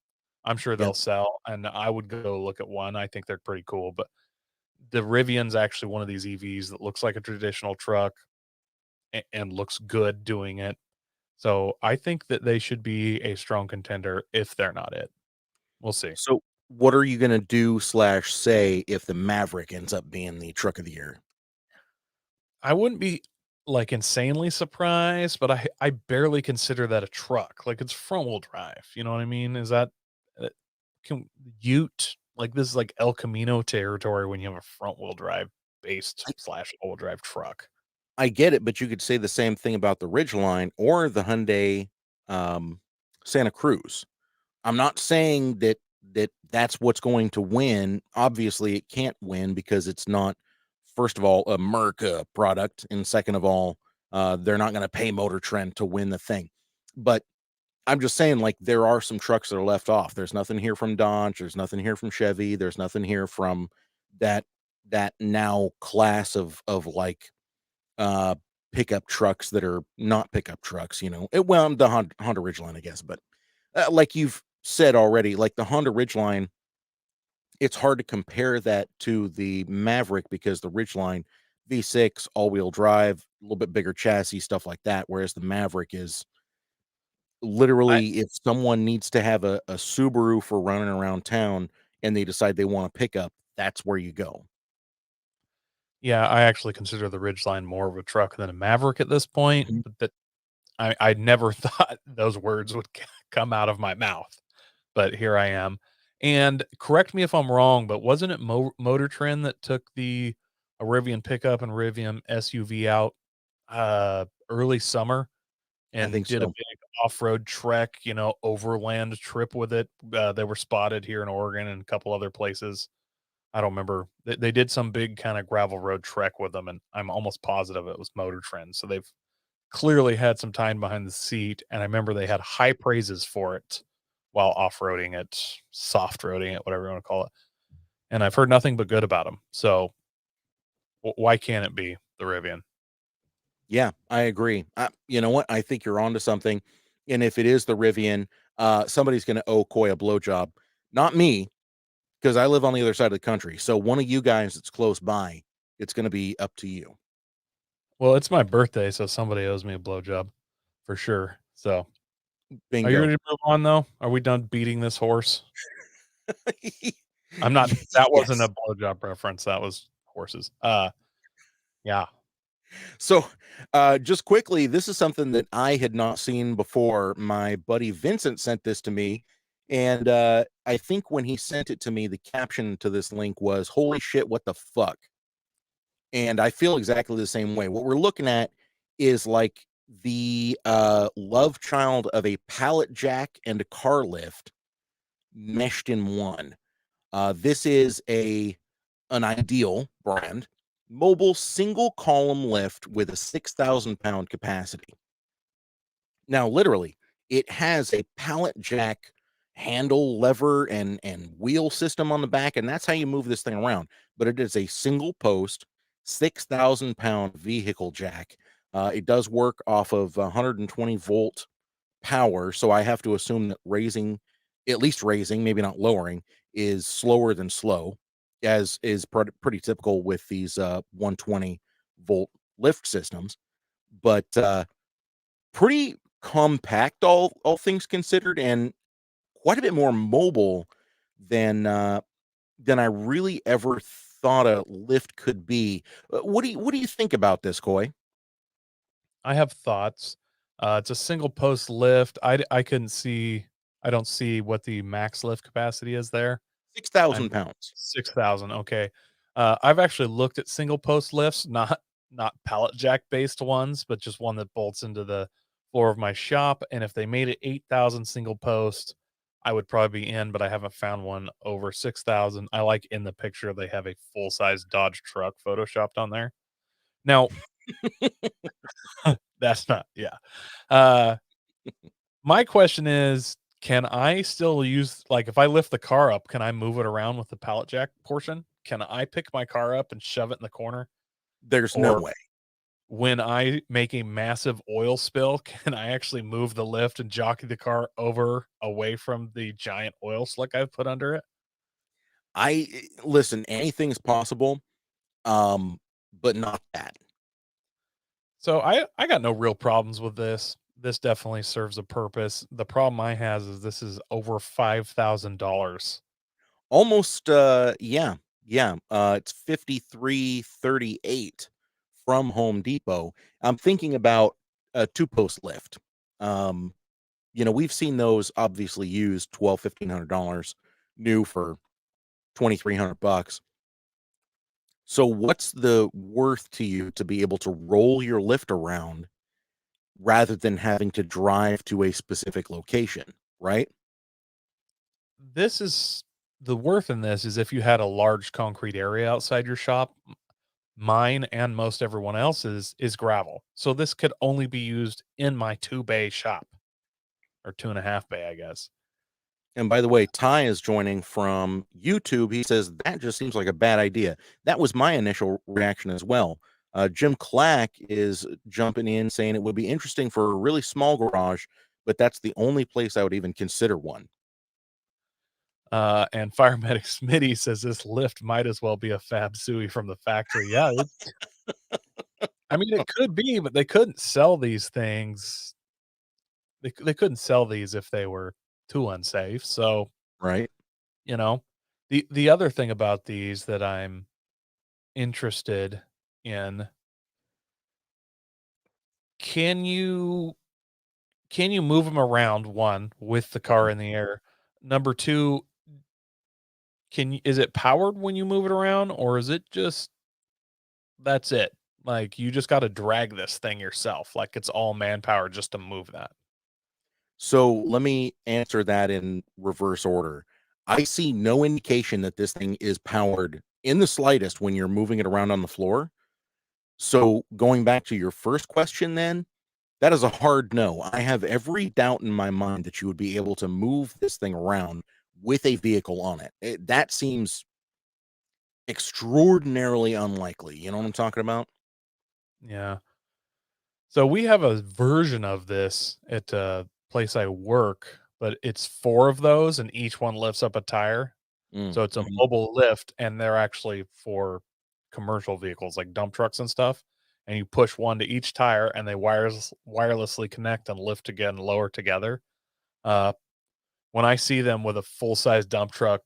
Speaker 3: I'm sure they'll
Speaker 2: Yep.
Speaker 3: sell, and I would go look at one. I think they're pretty cool, but the Rivian's actually one of these EVs that looks like a traditional truck and looks good doing it. So I think that they should be a strong contender if they're not it. We'll see.
Speaker 2: So, what are you gonna do slash say if the Maverick ends up being the truck of the year?
Speaker 3: I wouldn't be like insanely surprised, but I barely consider that a truck. Like it's front wheel drive. You know what I mean? Is that uh, can Ute like this is like El Camino territory when you have a front wheel drive based slash all wheel drive truck.
Speaker 2: I get it, but you could say the same thing about the Ridgeline or the Hyundai um, Santa Cruz. I'm not saying that's what's going to win. Obviously, it can't win because it's not, first of all, a Merca product, and second of all, they're not going to pay MotorTrend to win the thing. But I'm just saying, like, there are some trucks that are left off. There's nothing here from Dodge. There's nothing here from Chevy. There's nothing here from that now class of like uh pickup trucks that are not pickup trucks, well, the Honda Ridgeline, I guess. But like you've said already, like the Honda Ridgeline, it's hard to compare that to the Maverick because the Ridgeline V6 all-wheel drive, a little bit bigger chassis, stuff like that, whereas the Maverick is
Speaker 3: I
Speaker 2: literally, if someone needs to have a Subaru for running around town and they decide they want a pickup, that's where you go.
Speaker 3: Yeah, I actually consider the Ridgeline more of a truck than a Maverick at this point,
Speaker 2: Mhm.
Speaker 3: but that I never thought those words would come out of my mouth, but here I am. And correct me if I'm wrong, but wasn't it MotorTrend that took the a Rivian pickup and Rivian SUV out early summer
Speaker 2: I
Speaker 3: and
Speaker 2: think
Speaker 3: did a
Speaker 2: so.
Speaker 3: big off-road trek, overland trip with it? They were spotted here in Oregon and a couple other places. I don't remember. They did some big kind of gravel road trek with them, and I'm almost positive it was MotorTrend. So they've clearly had some time behind the seat, and I remember they had high praises for it while off-roading it, soft-roading it, whatever you wanna call it, and I've heard nothing but good about them. So, why can't it be the Rivian?
Speaker 2: Yeah, I agree. You know what? I think you're onto something. And if it is the Rivian, somebody's going to owe Coy a blowjob. Not me, because I live on the other side of the country. So one of you guys that's close by, it's going to be up to you.
Speaker 3: Well, it's my birthday, so somebody owes me a blowjob for sure. So, are you
Speaker 2: Bingo.
Speaker 3: ready to move on, though? Are we done beating this horse? I'm not that wasn't a
Speaker 2: Yes.
Speaker 3: blowjob reference, that was horses. Yeah.
Speaker 2: So, just quickly, this is something that I had not seen before. My buddy Vincent sent this to me, and I think when he sent it to me, the caption to this link was "Holy shit, what the fuck." And I feel exactly the same way. What we're looking at is like the love child of a pallet jack and a car lift meshed in one. This is an ideal brand mobile single column lift with a 6,000 pound capacity. Now, literally, it has a pallet jack handle, lever, and wheel system on the back, and that's how you move this thing around. But it is a single post, 6,000 pound vehicle jack. It does work off of 120-volt power, so I have to assume that raising, at least raising, maybe not lowering, is slower than slow, as is pretty typical with these 120-volt lift systems. But pretty compact, all things considered, and quite a bit more mobile than than I really ever thought a lift could be. What do you think about this, Coy?
Speaker 3: I have thoughts. It's a single post lift. I couldn't see I don't see what the max lift capacity is there.
Speaker 2: Six thousand
Speaker 3: I'm
Speaker 2: pounds.
Speaker 3: 6,000, okay. I've actually looked at single post lifts, not pallet jack based ones, but just one that bolts into the floor of my shop, and if they made it 8,000 single post, I would probably be in, but I haven't found one over 6,000. I like in the picture they have a full size Dodge truck photoshopped on there. Now that's not, yeah. Uh, my question is, can I still use, like, if I lift the car up, can I move it around with the pallet jack portion? Can I pick my car up and shove it in the corner?
Speaker 2: There's no
Speaker 3: Or
Speaker 2: way.
Speaker 3: when I make a massive oil spill, can I actually move the lift and jockey the car over away from the giant oil slick I've put under it?
Speaker 2: Listen, anything's possible, but not that.
Speaker 3: So I got no real problems with this. This definitely serves a purpose. The problem I has is this is over $5,000.
Speaker 2: Almost, yeah, yeah. It's 5338 from Home Depot. I'm thinking about a two-post lift. Um, we've seen those obviously used $1,200-$1,500, new for 2,300 bucks. So what's the worth to you to be able to roll your lift around rather than having to drive to a specific location, right?
Speaker 3: This is the worth in this is if you had a large concrete area outside your shop. Mine and most everyone else's is gravel. So this could only be used in my 2-bay shop, or 2.5 bay, I guess.
Speaker 2: And by the way, Ty is joining from YouTube. He says that just seems like a bad idea. That was my initial reaction as well. Jim Clack is jumping in saying it would be interesting for a really small garage, but that's the only place I would even consider one.
Speaker 3: And Fire Medic Smitty says this lift might as well be a Fab Sui from the factory. Yeah, I mean, it could be, but they couldn't sell these things. They couldn't sell these if they were too unsafe. So,
Speaker 2: Right.
Speaker 3: you know, the other thing about these that I'm interested in, can you can you move them around, 1, with the car in the air? Number 2, is it powered when you move it around, or is it just that's it? Like, you just gotta drag this thing yourself, like, it's all manpower just to move that.
Speaker 2: So let me answer that in reverse order. I see no indication that this thing is powered in the slightest when you're moving it around on the floor. So going back to your first question, then, that is a hard no. I have every doubt in my mind that you would be able to move this thing around with a vehicle on it. That seems extraordinarily unlikely. You know what I'm talking about?
Speaker 3: Yeah. So, we have a version of this at a place I work, but it's 4 of those, and each one lifts up a tire.
Speaker 2: Mm,
Speaker 3: So, it's a
Speaker 2: mhm.
Speaker 3: mobile lift, and they're actually for commercial vehicles, like dump trucks and stuff, and you push 1 to each tire, and they wirelessly connect and lift again, lower together. Uh, when I see them with a full-size dump truck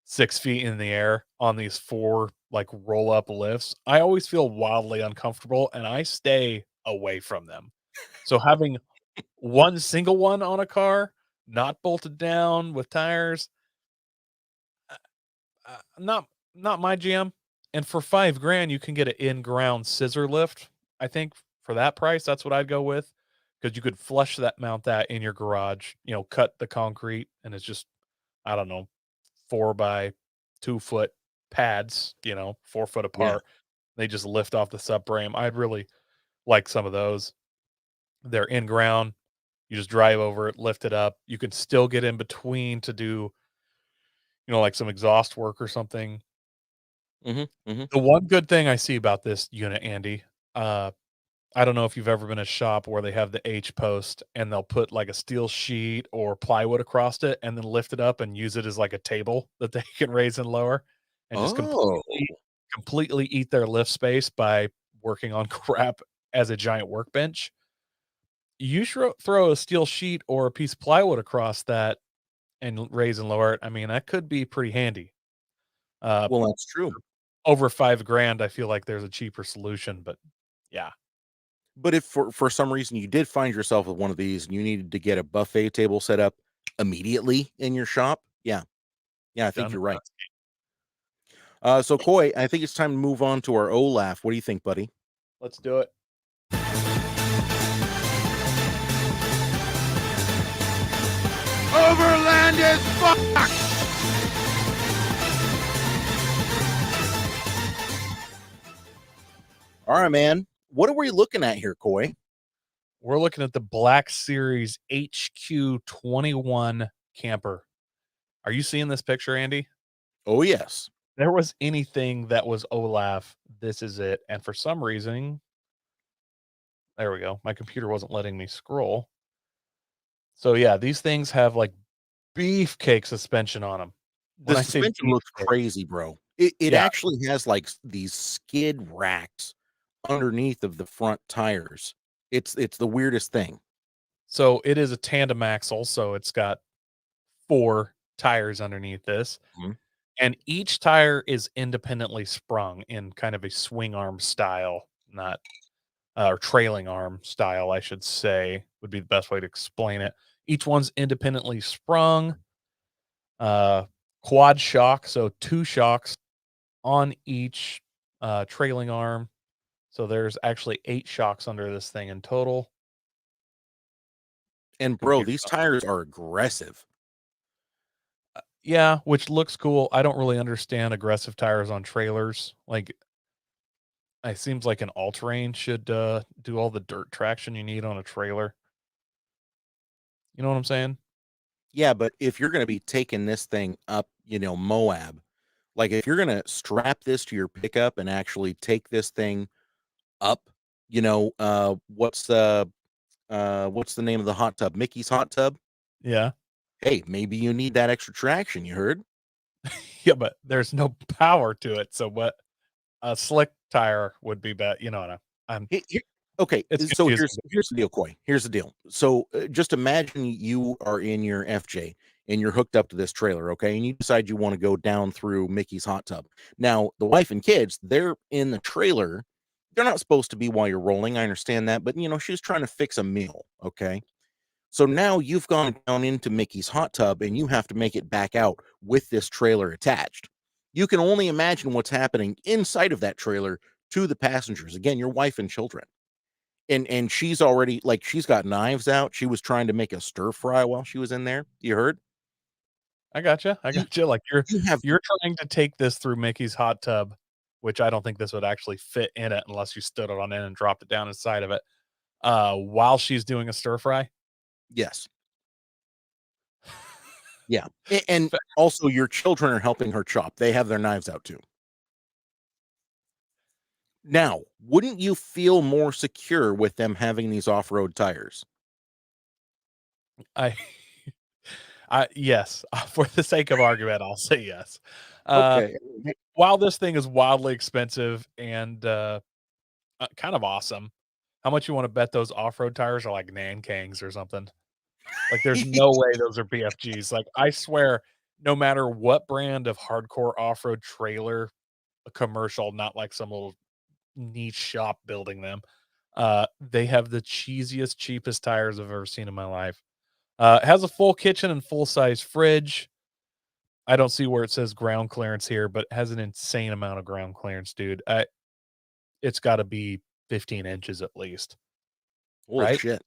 Speaker 3: 6 feet in the air on these 4, like, roll-up lifts, I always feel wildly uncomfortable, and I stay away from them. So having one single one on a car, not bolted down with tires, not my jam. And for 5 grand, you can get an in-ground scissor lift. I think for that price, that's what I'd go with, because you could mount that in your garage, cut the concrete, and it's just, I don't know, 4 by 2 foot pads, 4 foot
Speaker 2: Yeah.
Speaker 3: apart. They just lift off the subframe. I'd really like some of those. They're in ground. You just drive over it, lift it up. You can still get in between to do, like some exhaust work or something.
Speaker 2: Hmm. Hmm.
Speaker 3: The one good thing I see about this unit, Andy, uh, I don't know if you've ever been in a shop where they have the H post and they'll put like a steel sheet or plywood across it and then lift it up and use it as like a table that they can raise and lower, and just
Speaker 2: Oh,
Speaker 3: completely eat their lift space by working on crap as a giant workbench. You throw a steel sheet or a piece of plywood across that and raise and lower it. I mean, that could be pretty handy. Uh,
Speaker 2: well, that's true.
Speaker 3: Over 5 grand, I feel like there's a cheaper solution, but yeah,
Speaker 2: But if for some reason you did find yourself with one of these and you needed to get a buffet table set up immediately in your shop, yeah, yeah, I think
Speaker 3: done.
Speaker 2: you're right. So Coy, I think it's time to move on to our Olaf. What do you think, buddy?
Speaker 3: Let's do it.
Speaker 2: Overland is fucked! All right, man. What are we looking at here, Coy?
Speaker 3: We're looking at the Black Series HQ21 camper. Are you seeing this picture, Andy?
Speaker 2: Oh, yes.
Speaker 3: There was anything that was Olaf, this is it. And for some reason, there we go. My computer wasn't letting me scroll. So yeah, these things have like beefcake suspension on them.
Speaker 2: The suspension looks crazy, bro. It
Speaker 3: Yeah.
Speaker 2: actually has like these skid racks underneath of the front tires. It's the weirdest thing.
Speaker 3: So it is a tandem axle, so it's got 4 tires underneath this.
Speaker 2: Mhm.
Speaker 3: And each tire is independently sprung in kind of a swing arm style, not or trailing arm style, I should say, would be the best way to explain it. Each one's independently sprung, quad shock, so 2 shocks on each trailing arm. So there's actually 8 shocks under this thing in total.
Speaker 2: And bro,
Speaker 3: Computer's
Speaker 2: these
Speaker 3: not-
Speaker 2: tires are aggressive.
Speaker 3: Yeah, which looks cool. I don't really understand aggressive tires on trailers. Like, it seems like an all-terrain should do all the dirt traction you need on a trailer. You know what I'm saying?
Speaker 2: Yeah, but if you're going to be taking this thing up, Moab, like if you're going to strap this to your pickup and actually take this thing up, what's the name of the hot tub? Mickey's hot tub?
Speaker 3: Yeah.
Speaker 2: Hey, maybe you need that extra traction, you heard?
Speaker 3: Yeah, but there's no power to it. So what a slick tire would be better. You know what I'm
Speaker 2: Okay,
Speaker 3: It's
Speaker 2: so
Speaker 3: confusing.
Speaker 2: here's the deal, Coy. Here's the deal. So just imagine you are in your FJ and you're hooked up to this trailer, okay? And you decide you want to go down through Mickey's hot tub. Now, the wife and kids, they're in the trailer. They're not supposed to be while you're rolling. I understand that, but she's trying to fix a meal, okay? So now you've gone down into Mickey's hot tub and you have to make it back out with this trailer attached. You can only imagine what's happening inside of that trailer to the passengers. Again, your wife and children. And she's already like she's got knives out. She was trying to make a stir fry while she was in there. You heard?
Speaker 3: I gotcha. I
Speaker 2: You
Speaker 3: gotcha. Like
Speaker 2: you have
Speaker 3: you're trying to take this through Mickey's hot tub, which I don't think this would actually fit in it unless you stood it on end and dropped it down inside of it. While she's doing a stir fry.
Speaker 2: yes. Yeah. And also your children are helping her chop. They have their knives out too. Now, wouldn't you feel more secure with them having these off-road tires?
Speaker 3: I yes, for the sake of argument, I'll say yes.
Speaker 2: Okay.
Speaker 3: While this thing is wildly expensive and kind of awesome, how much you want to bet those off-road tires are like Nankangs or something? Like, there's no way those are BFGs. Like, I swear, no matter what brand of hardcore off-road trailer, a commercial, not like some little niche shop building them, they have the cheesiest, cheapest tires I've ever seen in my life. It has a full kitchen and full-size fridge. I don't see where it says ground clearance here, but it has an insane amount of ground clearance, dude. It's gotta be 15 inches at least,
Speaker 2: Holy
Speaker 3: right?
Speaker 2: shit.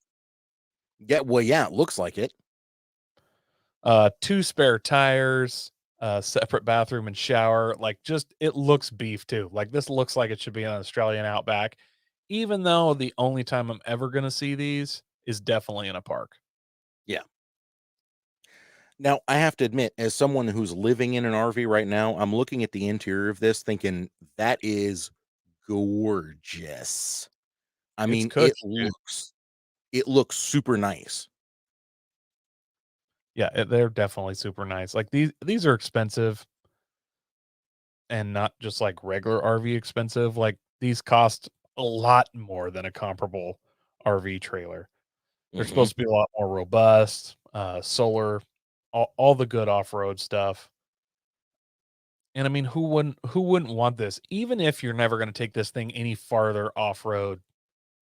Speaker 2: Yeah, well, yeah, it looks like it.
Speaker 3: 2 spare tires, separate bathroom and shower. Like, just it looks beef too. Like, this looks like it should be an Australian Outback, even though the only time I'm ever gonna see these is definitely in a park.
Speaker 2: Yeah. Now, I have to admit, as someone who's living in an RV right now, I'm looking at the interior of this thinking that is gorgeous. I
Speaker 3: It's
Speaker 2: mean,
Speaker 3: cush, dude.
Speaker 2: it looks super nice.
Speaker 3: Yeah, they're definitely super nice. Like, these are expensive and not just, like, regular RV expensive. Like, these cost a lot more than a comparable RV trailer. They're
Speaker 2: Mhm.
Speaker 3: supposed to be a lot more robust, solar, all the good off-road stuff. And I mean, who wouldn't want this? Even if you're never gonna take this thing any farther off-road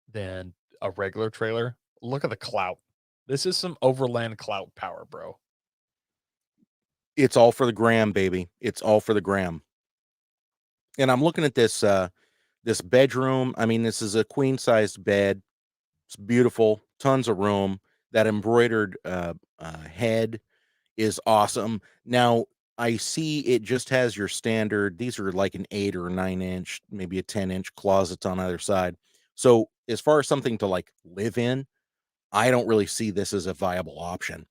Speaker 3: than a regular trailer, look at the clout. This is some overland clout power, bro.
Speaker 2: It's all for the gram, baby. It's all for the gram. And I'm looking at this bedroom. I mean, this is a queen-sized bed. It's beautiful, tons of room. That embroidered head. is awesome. Now, I see it just has your standard, these are like an 8 or a 9-inch, maybe a 10-inch closets on either side. So, as far as something to, like, live in, I don't really see this as a viable option.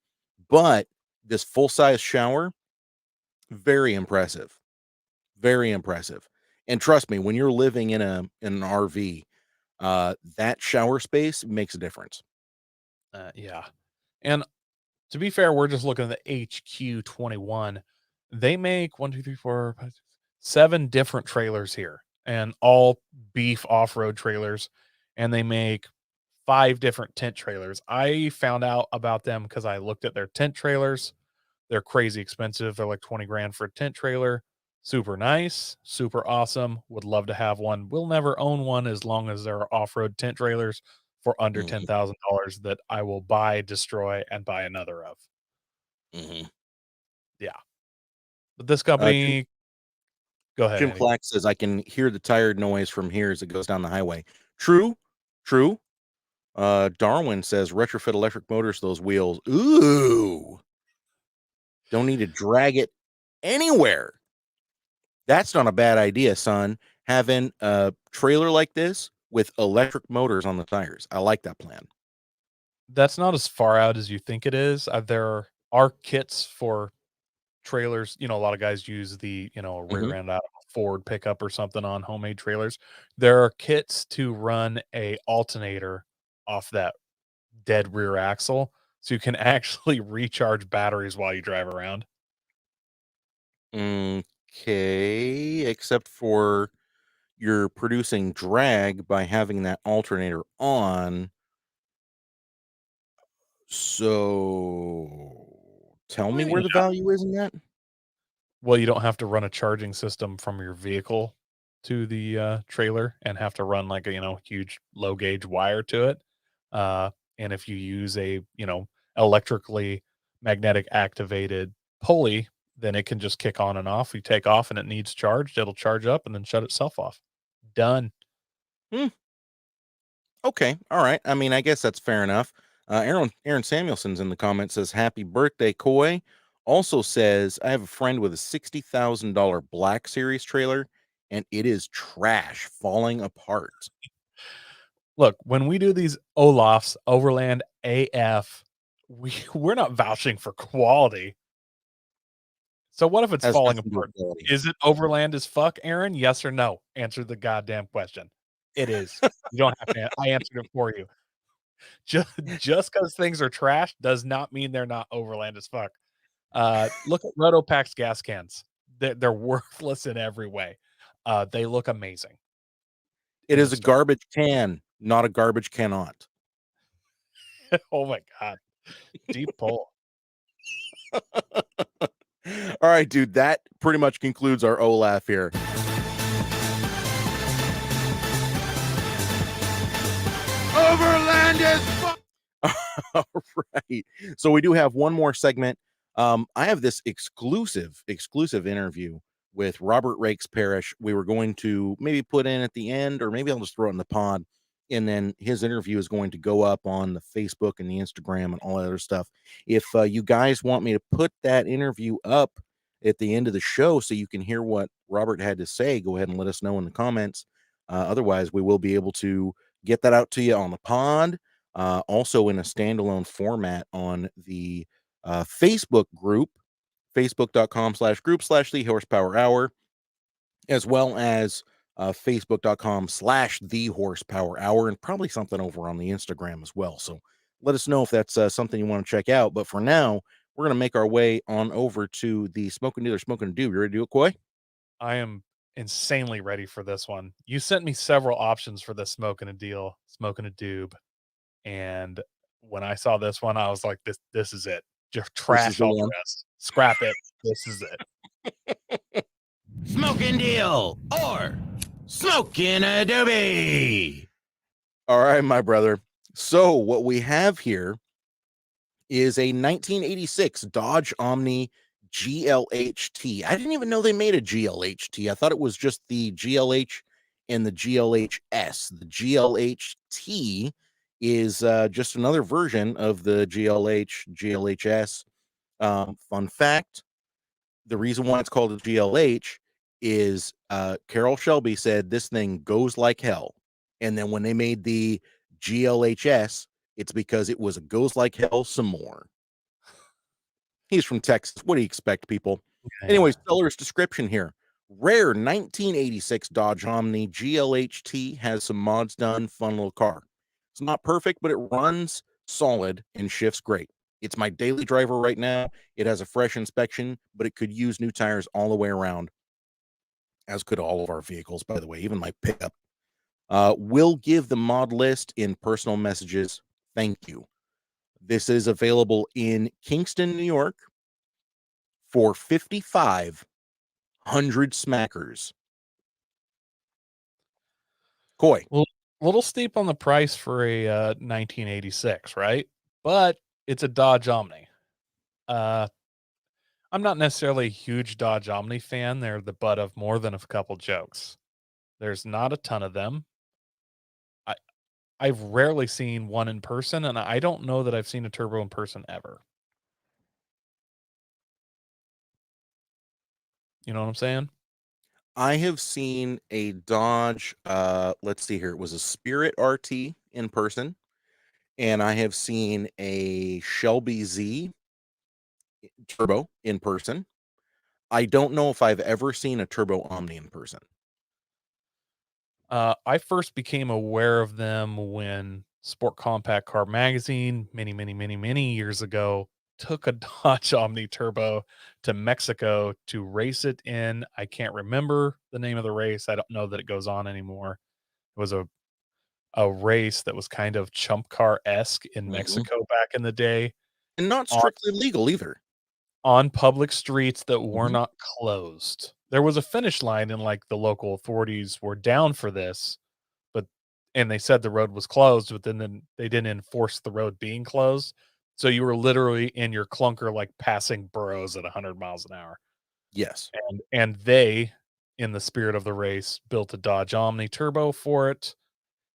Speaker 2: But this full-size shower, very impressive. Very impressive. And trust me, when you're living in an RV, that shower space makes a difference.
Speaker 3: Yeah. And to be fair, we're just looking at the HQ21. They make 1, 2, 3, 4, 5, 6, 7 different trailers here, and all beef off-road trailers. And they make 5 different tent trailers. I found out about them because I looked at their tent trailers. They're crazy expensive. They're like 20 grand for a tent trailer. Super nice, super awesome. Would love to have one. We'll never own one as long as there are off-road tent trailers for under
Speaker 2: Mhm,
Speaker 3: $10,000 that I will buy, destroy, and buy another of.
Speaker 2: mhm.
Speaker 3: Yeah. But this
Speaker 2: Jim
Speaker 3: company, go ahead,
Speaker 2: Jim
Speaker 3: Andy.
Speaker 2: Clack says, "I can hear the tired noise from here as it goes down the highway." True, true. Darwin says, "Retrofit electric motors to those wheels." Ooh, don't need to drag it anywhere. That's not a bad idea, son. Having a trailer like this with electric motors on the tires. I like that plan.
Speaker 3: That's not as far out as you think it is. There are kits for trailers. A lot of guys use a rear
Speaker 2: Mhm.
Speaker 3: end out of a Ford pickup or something on homemade trailers. There are kits to run a alternator off that dead rear axle, so you can actually recharge batteries while you drive around.
Speaker 2: Okay, except for you're producing drag by having that alternator on. So tell me where
Speaker 3: Kinda.
Speaker 2: the value is in that?
Speaker 3: Well, you don't have to run a charging system from your vehicle to the, trailer and have to run, like, a, huge low gauge wire to it. And if you use a, electrically magnetic activated pulley, then it can just kick on and off. You take off and it needs charged, it'll charge up and then shut itself off. Done.
Speaker 2: Hmm, okay, all right. I mean, I guess that's fair enough. Aaron Samuelson's in the comments says, "Happy birthday, Coy." Also says, "I have a friend with a $60,000 Black Series trailer, and it is trash, falling apart."
Speaker 3: Look, when we do these Olafs, Overland AF, we're not vouching for quality. So what if it's
Speaker 2: Has
Speaker 3: falling
Speaker 2: nothing to do
Speaker 3: apart?
Speaker 2: with quality.
Speaker 3: Is it overland as fuck, Aaron? Yes or no? Answer the goddamn question. It is. You don't have to. I answered it for you. Just because things are trash does not mean they're not overland as fuck. Look at Rotopax gas cans. They're worthless in every way. They look amazing
Speaker 2: It
Speaker 3: in the
Speaker 2: is a
Speaker 3: store.
Speaker 2: garbage can, not a garbage cannot.
Speaker 3: Oh my god, deep pull.
Speaker 2: All right, dude, that pretty much concludes our Olaf here. Overland is All right. So we do have one more segment. I have this exclusive interview with Robert Rakes-Perrish. We were going to maybe put in at the end, or maybe I'll just throw it in the pod. And then his interview is going to go up on the Facebook and the Instagram and all that other stuff. If you guys want me to put that interview up at the end of the show so you can hear what Robert had to say, go ahead and let us know in the comments. Otherwise, we will be able to get that out to you on the pod, also in a standalone format on the Facebook group, facebook.com/group/the horsepower hour, as well as facebook.com/the horsepower hour, and probably something over on the Instagram as well. So let us know if that's something you want to check out. But for now, we're going to make our way on over to the Smoking Dealer, Smoking Doob. You ready to do it, Coy?
Speaker 3: I am insanely ready for this one. You sent me several options for this smoking a deal, smoking a doob. And when I saw this one, I was like, this is it. Just
Speaker 2: This is
Speaker 3: trash
Speaker 2: the
Speaker 3: all the
Speaker 2: one.
Speaker 3: rest. Scrap it. This is it.
Speaker 4: Smoking deal or smoking a doobie.
Speaker 2: All right, my brother. So what we have here is a 1986 Dodge Omni GLHT. I didn't even know they made a GLHT. I thought it was just the GLH and the GLHS. The GLHT is just another version of the GLH, GLHS. Fun fact, the reason why it's called a GLH is Carroll Shelby said this thing goes like hell. And then when they made the GLHS, it's because it was a goes like hell some more. He's from Texas. What do you expect, people?
Speaker 3: Yeah.
Speaker 2: Anyways, seller's description here. Rare 1986 Dodge Omni GLHT has some mods done. Fun little car. It's not perfect, but it runs solid and shifts great. It's my daily driver right now. It has a fresh inspection, but it could use new tires all the way around, as could all of our vehicles, by the way, even my pickup. We'll give the mod list in personal messages. Thank you. This is available in Kingston, New York for 5,500 smackers. Coy.
Speaker 3: Well, a little steep on the price for a 1986, right? But it's a Dodge Omni. I'm not necessarily a huge Dodge Omni fan. They're the butt of more than a couple jokes. There's not a ton of them. I've rarely seen one in person, and I don't know that I've seen a turbo in person ever. You know what I'm saying?
Speaker 2: I have seen a Dodge, let's see here. It was a Spirit RT in person, and I have seen a Shelby Z turbo in person. I don't know if I've ever seen a turbo Omni in person.
Speaker 3: I first became aware of them when Sport Compact Car Magazine, many years ago, took a Dodge Omni Turbo to Mexico to race it in. I can't remember the name of the race. I don't know that it goes on anymore. It was a race that was kind of chump car esque in Mexico back in the day
Speaker 2: And not
Speaker 3: on,
Speaker 2: strictly legal either.
Speaker 3: on public streets that were
Speaker 2: Mhm.
Speaker 3: not closed. There was a finish line, and like the local authorities were down for this, but and they said the road was closed, but then they didn't enforce the road being closed. So you were literally in your clunker, like passing burros at 100 miles an hour.
Speaker 2: Yes.
Speaker 3: And they, in the spirit of the race, built a Dodge Omni Turbo for it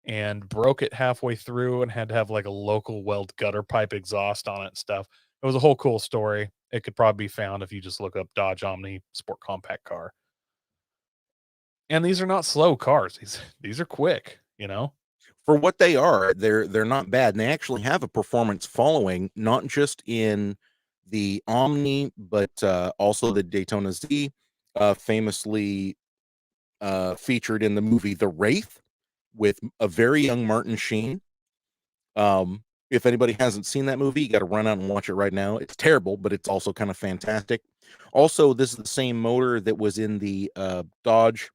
Speaker 3: and broke it halfway through and had to have like a local weld gutter pipe exhaust on it and stuff. It was a whole cool story. It could probably be found if you just look up Dodge Omni Sport Compact Car. And these are not slow cars. These are quick, you know?
Speaker 2: For what they are, they're not bad. And they actually have a performance following, not just in the Omni, but also the Daytona Z, famously featured in the movie The Wraith with a very young Martin Sheen. If anybody hasn't seen that movie, you got to run out and watch it right now. It's terrible, but it's also kind of fantastic. Also, this is the same motor that was in the Dodge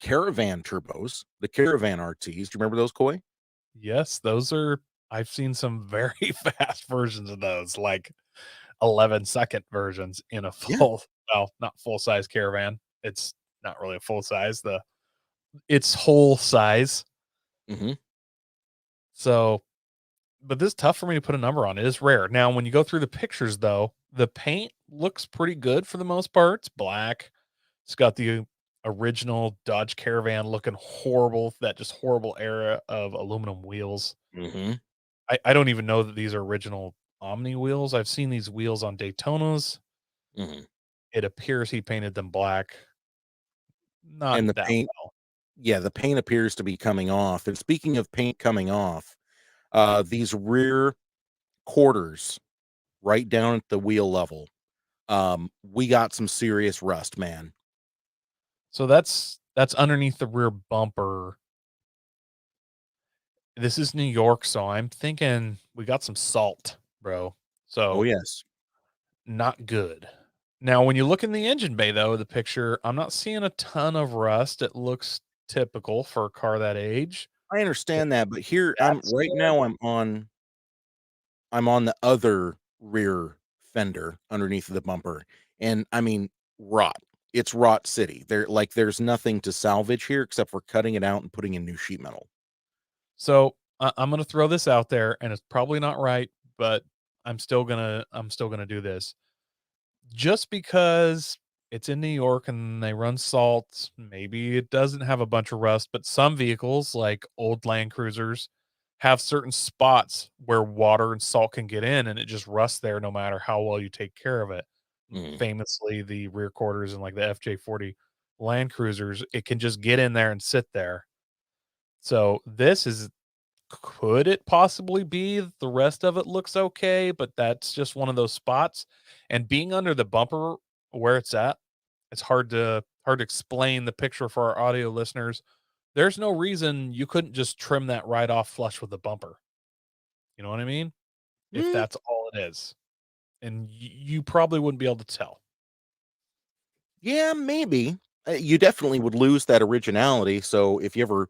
Speaker 2: Caravan turbos, the Caravan RTs. Do you remember those, Coy?
Speaker 3: Yes, those are I've seen some very fast versions of those, like 11-second versions in a
Speaker 2: Yeah.
Speaker 3: full well, not full size Caravan. It's not really a full size. It's whole size.
Speaker 2: Mm-hmm.
Speaker 3: So, but this is tough for me to put a number on. It is rare. Now, when you go through the pictures though, the paint looks pretty good for the most part. It's black. It's got the original Dodge Caravan looking horrible, that just horrible era of aluminum wheels.
Speaker 2: Mm-hmm.
Speaker 3: I don't even know that these are original Omni wheels. I've seen these wheels on Daytonas.
Speaker 2: Mm-hmm.
Speaker 3: It appears he painted them black. Not
Speaker 2: And the
Speaker 3: that
Speaker 2: paint,
Speaker 3: well.
Speaker 2: yeah, the paint appears to be coming off. And speaking of paint coming off, these rear quarters right down at the wheel level, we got some serious rust, man.
Speaker 3: So that's underneath the rear bumper. This is New York, so I'm thinking we got some salt, bro.
Speaker 2: Oh,
Speaker 3: So
Speaker 2: yes.
Speaker 3: not good. Now, when you look in the engine bay, though, the picture, I'm not seeing a ton of rust. It looks typical for a car that age.
Speaker 2: I understand that, but here
Speaker 3: That's
Speaker 2: right
Speaker 3: good.
Speaker 2: now I'm on the other rear fender underneath the bumper. And I mean, rot. It's rot city. There's nothing to salvage here except for cutting it out and putting in new sheet metal.
Speaker 3: So I'm gonna throw this out there, and it's probably not right, but I'm still gonna do this. Just because it's in New York and they run salt, maybe it doesn't have a bunch of rust, but some vehicles, like old Land Cruisers, have certain spots where water and salt can get in, and it just rusts there no matter how well you take care of it.
Speaker 2: Mm.
Speaker 3: Famously, the rear quarters and like the FJ40 Land Cruisers, it can just get in there and sit there. So this is, could it possibly be that the rest of it looks okay, but that's just one of those spots. And being under the bumper where it's at, it's hard to explain the picture for our audio listeners. There's no reason you couldn't just trim that right off flush with the bumper. You know what I mean? If
Speaker 2: Mm,
Speaker 3: that's all it is. And you probably wouldn't be able to tell.
Speaker 2: yeah, maybe. You definitely would lose that originality. So if you ever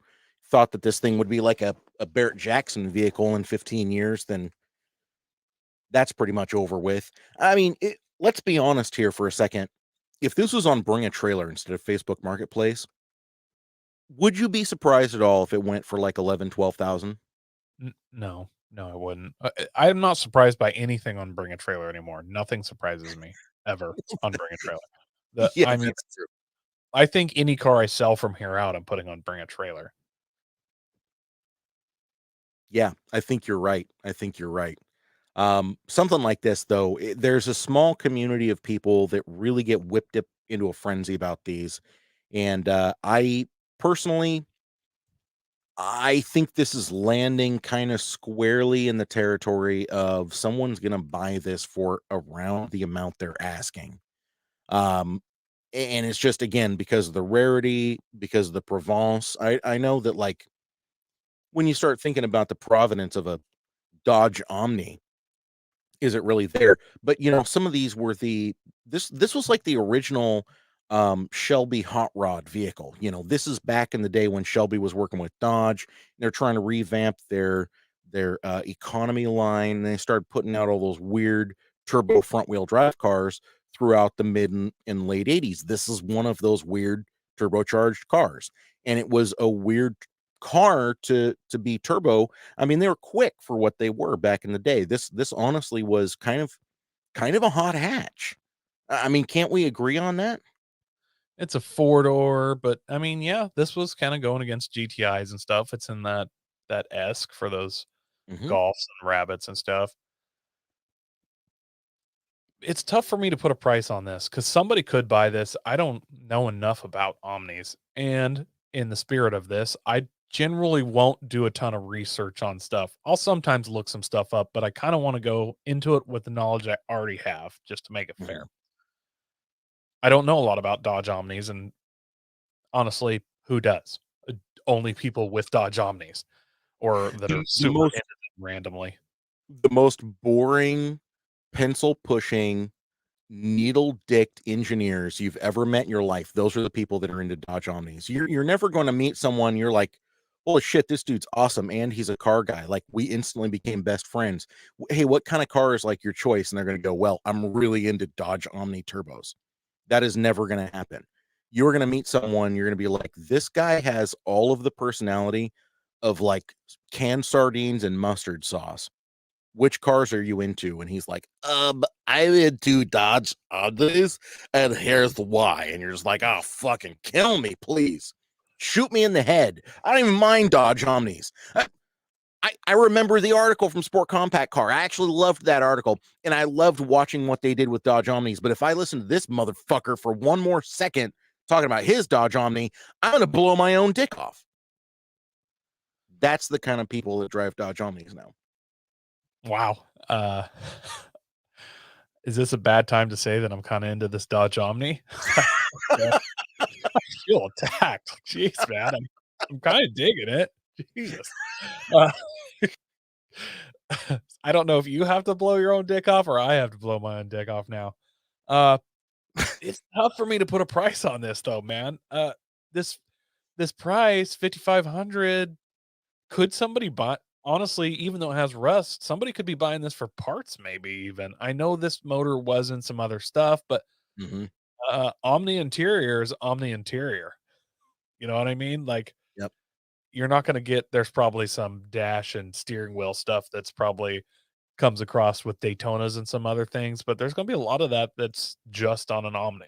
Speaker 2: thought that this thing would be like a Barrett Jackson vehicle in 15 years, then that's pretty much over with. I mean, let's be honest here for a second. If this was on Bring a Trailer instead of Facebook Marketplace, would you be surprised at all if it went for like 11, 12,000?
Speaker 3: No, no, I wouldn't. I'm not surprised by anything on Bring a Trailer anymore. Nothing surprises me ever on Bring a Trailer.
Speaker 2: Yeah,
Speaker 3: I mean,
Speaker 2: that's true.
Speaker 3: I think any car I sell from here out, I'm putting on Bring a Trailer.
Speaker 2: Yeah, I think you're right. I think you're right. Something like this, though, there's a small community of people that really get whipped up into a frenzy about these. And I personally, I think this is landing kind of squarely in the territory of someone's going to buy this for around the amount they're asking. Um, and it's just, again, because of the rarity, because of the Provence. I know that, like, when you start thinking about the provenance of a Dodge Omni, is it really there? But, some of these were this was like the original, Shelby hot rod vehicle. This is back in the day when Shelby was working with Dodge. They're trying to revamp their economy line. They started putting out all those weird turbo front wheel drive cars throughout the mid and late 80s. This is one of those weird turbocharged cars, and it was a weird car to be turbo. I mean, they were quick for what they were back in the day. This honestly was kind of a hot hatch. I mean, can't we agree on that?
Speaker 3: It's a four-door, but I mean, yeah, this was kind of going against GTIs and stuff. It's in that esque for those
Speaker 2: Mhm.
Speaker 3: Golfs and Rabbits and stuff. It's tough for me to put a price on this because somebody could buy this. I don't know enough about Omnis. And in the spirit of this, I generally won't do a ton of research on stuff. I'll sometimes look some stuff up, but I kind of want to go into it with the knowledge I already have just to make it fair.
Speaker 2: Mhm.
Speaker 3: I don't know a lot about Dodge Omnis, and honestly, who does? Only people with Dodge Omnis or that
Speaker 2: The
Speaker 3: are
Speaker 2: the
Speaker 3: super
Speaker 2: most
Speaker 3: into them randomly.
Speaker 2: the most boring, pencil pushing, needle dicked engineers you've ever met in your life, those are the people that are into Dodge Omnis. You're never going to meet someone you're like, holy shit, this dude's awesome, and he's a car guy. Like, we instantly became best friends. Hey, what kind of car is like your choice? And they're going to go, well, I'm really into Dodge Omni turbos. That is never going to happen. You're going to meet someone, you're going to be like, this guy has all of the personality of like canned sardines and mustard sauce. Which cars are you into? And he's like, I'm into Dodge Omnis, and here's the why. And you're just like, oh, fucking kill me, please. Shoot me in the head. I don't even mind Dodge Omnis. I remember the article from Sport Compact Car. I actually loved that article, and I loved watching what they did with Dodge Omnis. But if I listen to this motherfucker for one more second talking about his Dodge Omni, I'm going to blow my own dick off. That's the kind of people that drive Dodge Omnis now.
Speaker 3: Wow. Is this a bad time to say that I'm kind of into this Dodge Omni? Yeah, I feel attacked. Jeez, man. I'm kind of digging it. Jesus. Uh, I don't know if you have to blow your own dick off or I have to blow my own dick off now. Uh, it's tough for me to put a price on this though, man. This this price, 5,500, could somebody buy, honestly, even though it has rust, somebody could be buying this for parts maybe even. I know this motor was in some other stuff, but
Speaker 2: Mhm.
Speaker 3: Omni Interior is Omni Interior. You know what I mean? Like,
Speaker 2: Yep.
Speaker 3: you're not going to get, there's probably some dash and steering wheel stuff that's probably comes across with Daytonas and some other things, but there's going to be a lot of that that's just on an Omni.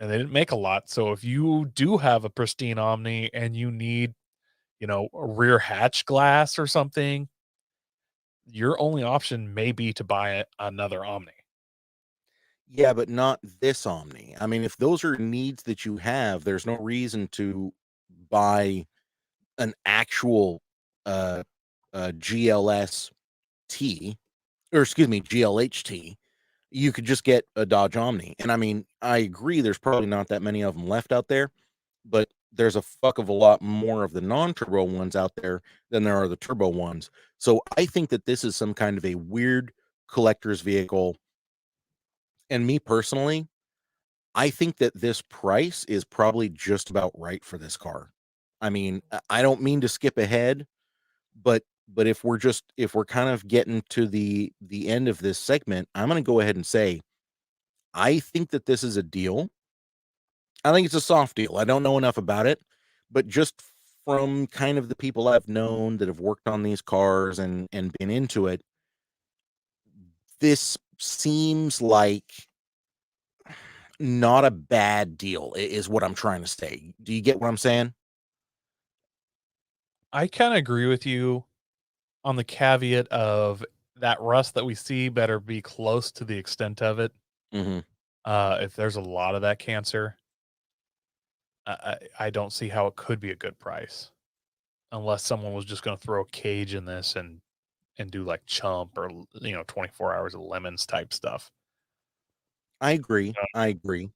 Speaker 3: And they didn't make a lot. So if you do have a pristine Omni and you need, a rear hatch glass or something, your only option may be to buy another Omni.
Speaker 2: Yeah, but not this Omni. I mean, if those are needs that you have, there's no reason to buy an actual uh, GLST, or excuse me, GLHT. You could just get a Dodge Omni. And I mean, I agree there's probably not that many of them left out there, but there's a fuck of a lot more of the non-turbo ones out there than there are the turbo ones. So I think that this is some kind of a weird collector's vehicle. And me personally, I think that this price is probably just about right for this car. I mean, I don't mean to skip ahead, but if we're kind of getting to the end of this segment, I'm going to go ahead and say I think that this is a deal. I think it's a soft deal. I don't know enough about it, but just from kind of the people I've known that have worked on these cars and been into it, this seems like not a bad deal is what I'm trying to say. Do you get what I'm saying?
Speaker 3: I kind of agree with you on the caveat of that rust that we see better be close to the extent of it.
Speaker 2: Mhm.
Speaker 3: If there's a lot of that cancer, I don't see how it could be a good price unless someone was just going to throw a cage in this and do like chump or 24 hours of lemons type stuff.
Speaker 2: I agree.
Speaker 3: Uh,
Speaker 2: I agree.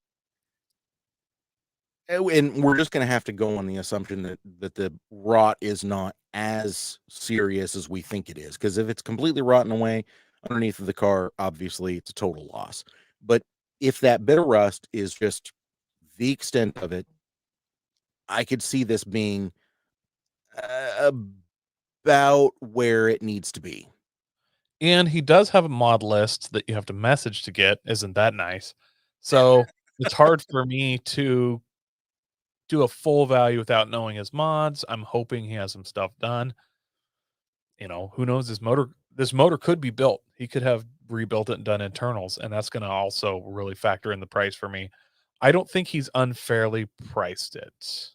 Speaker 2: And we're just gonna have to go on the assumption that the rot is not as serious as we think it is. Because if it's completely rotten away underneath of the car, obviously it's a total loss. But if that bit of rust is just the extent of it, I could see this being about where it needs to be.
Speaker 3: And he does have a mod list that you have to message to get. Isn't that nice? So it's hard for me to do a full value without knowing his mods. I'm hoping he has some stuff done. Who knows, this motor could be built. He could have rebuilt it and done internals, and that's going to also really factor in the price for me. I don't think he's unfairly priced it.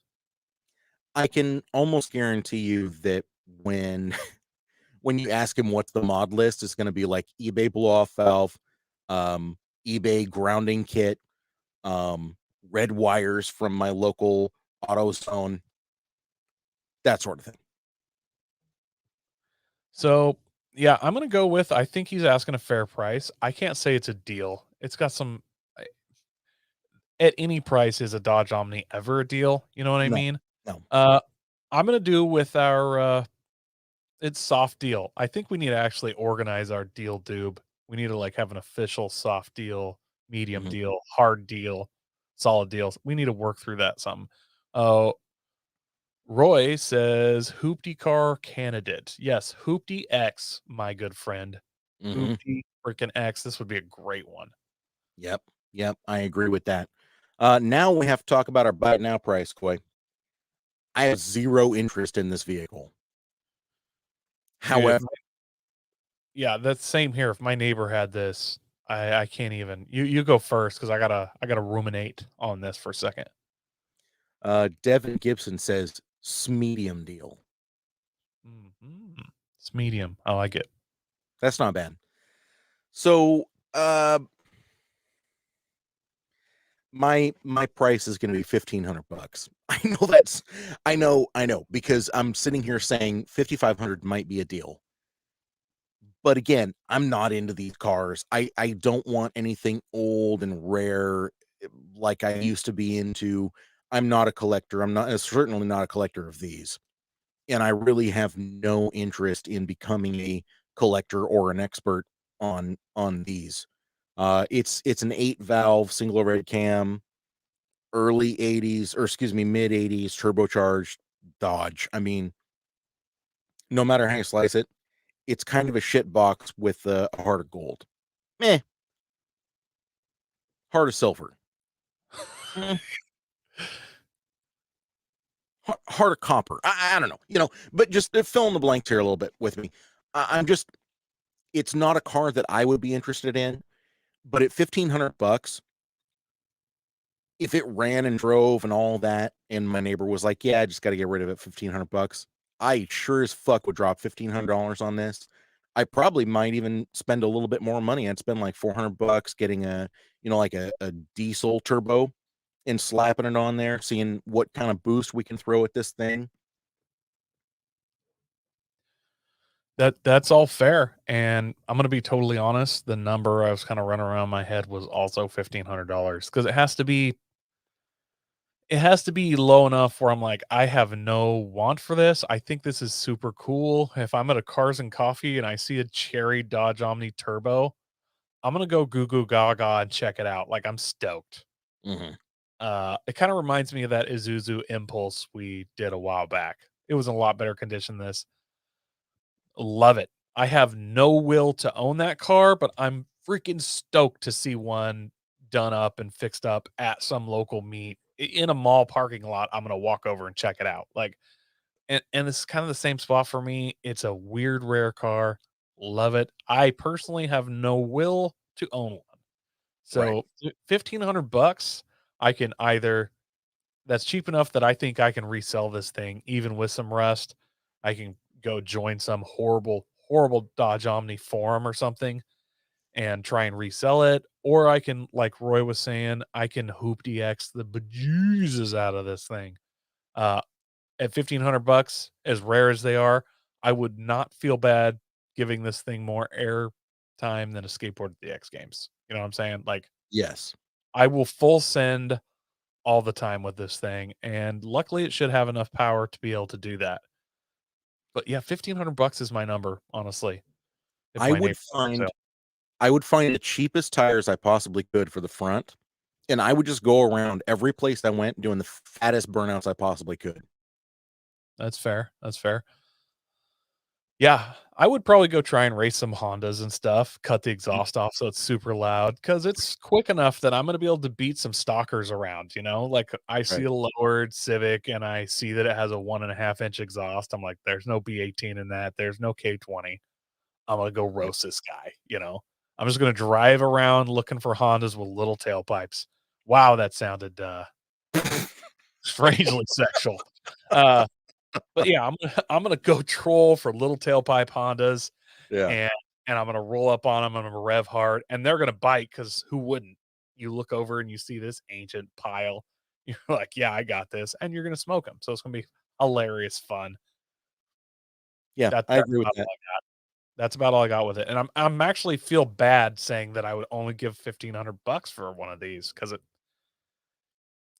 Speaker 2: I can almost guarantee you that when when you ask him what's the mod list, it's gonna be like eBay blow off valve, um, eBay grounding kit, red wires from my local AutoZone, that sort of thing.
Speaker 3: So, yeah, I'm going to go with I think he's asking a fair price. I can't say it's a deal. It's got some at any price is a Dodge Omni ever a deal, you know what I
Speaker 2: No,
Speaker 3: mean?
Speaker 2: no.
Speaker 3: Uh I'm going to do with our it's soft deal. I think we need to actually organize our deal doob. We need to like have an official soft deal, medium
Speaker 2: Mhm.
Speaker 3: deal, hard deal, solid deals. We need to work through that some. Uh Roy says Hoopty car candidate. Yes, Hoopty X, my good friend.
Speaker 2: Mhm.
Speaker 3: Hoopty freaking X. This would be a great one.
Speaker 2: Yep. Yep, I agree with that. Now we have to talk about our buy it now price, Coy. I have 0 interest in this vehicle.
Speaker 3: Dude,
Speaker 2: However,
Speaker 3: yeah, that's same here. If my neighbor had this, I can't even. You go first because I gotta ruminate on this for a second.
Speaker 2: Devin Gibson says, "Smedium deal."
Speaker 3: Mhm. It's medium. I like it.
Speaker 2: That's not bad. So, my price is gonna be $1,500. I know, because I'm sitting here saying 5,500 might be a deal. But again, I'm not into these cars. I don't want anything old and rare like I used to be into. I'm not a collector. I'm not certainly not a collector of these. And I really have no interest in becoming a collector or an expert on these. It's an 8-valve single red cam, early 80s, or excuse me, mid 80s turbocharged Dodge. I mean, no matter how you slice it, it's kind of a shit box with a heart of gold. Meh, heart of silver. Mm, heart of copper. I don't know, but just to fill in the blanks here a little bit with me. I'm just, it's not a car that I would be interested in, but at $1,500, if it ran and drove and all that, and my neighbor was like, "Yeah, I just got to get rid of it, $1,500," I sure as fuck would drop $1,500 on this. I probably might even spend a little bit more money. I'd spend like $400 getting a, like a diesel turbo and slapping it on there, seeing what kind of boost we can throw at this thing.
Speaker 3: That's all fair, and I'm gonna be totally honest, the number I was kinda running around my head was also $1,500 because it has to be low enough where I'm like, "I have no want for this, I think this is super cool." If I'm at a Cars and Coffee and I see a cherry Dodge Omni Turbo, I'm gonna go goo goo gaga and check it out, like, I'm stoked.
Speaker 2: Mhm.
Speaker 3: It kinda reminds me of that Isuzu Impulse we did a while back. It was in a lot better condition than this. Love it. I have no will to own that car, but I'm freaking stoked to see one done up and fixed up at some local meet in a mall parking lot. I'm gonna walk over and check it out. Like, and it's kind of the same spot for me. It's a weird, rare car. Love it. I personally have no will to own one.
Speaker 2: Right.
Speaker 3: So $1,500, I can either that's cheap enough that I think I can resell this thing even with some rust. I can go join some horrible, horrible Dodge Omni forum or something and try and resell it. Or I can, like Roy was saying, I can hoop DX the bejesus out of this thing. Uh, at $1,500, as rare as they are, I would not feel bad giving this thing more air time than a skateboard DX games. You know what I'm saying? Like,
Speaker 2: Yes.
Speaker 3: I will full send all the time with this thing, and luckily it should have enough power to be able to do that. But yeah, $1,500 is my number, honestly. If
Speaker 2: I
Speaker 3: my
Speaker 2: would
Speaker 3: neighbor's up for
Speaker 2: find
Speaker 3: sale.
Speaker 2: I would find the cheapest tires I possibly could for the front, and I would just go around every place I went doing the fattest burnouts I possibly could.
Speaker 3: That's fair. That's fair. Yeah, I would probably go try and race some Hondas and stuff, cut the
Speaker 2: Mhm.
Speaker 3: exhaust off so it's super loud because it's quick enough that I'm gonna be able to beat some stalkers around, you know? Like, I see
Speaker 2: Right.
Speaker 3: a lowered Civic and I see that it has a 1.5-inch exhaust. I'm like, "There's no B18 in that. There's no K20. I'm gonna go
Speaker 2: Right.
Speaker 3: roast this guy," you know? I'm just gonna drive around looking for Hondas with little tailpipes. Wow, that sounded, strangely sexual. Uh, but yeah, I'm gonna go troll for little tailpipe Hondas,
Speaker 2: Yeah.
Speaker 3: and I'm gonna roll up on them. I'm gonna rev hard, and they're gonna bite because who wouldn't? You look over and you see this ancient pile. You're like, "Yeah, I got this," and you're gonna smoke them. So it's gonna be hilarious fun.
Speaker 2: Yeah, I
Speaker 3: That's
Speaker 2: agree with
Speaker 3: about
Speaker 2: that.
Speaker 3: all I got. That's about all I got with it, and I'm actually feel bad saying that I would only give $1,500 for one of these because it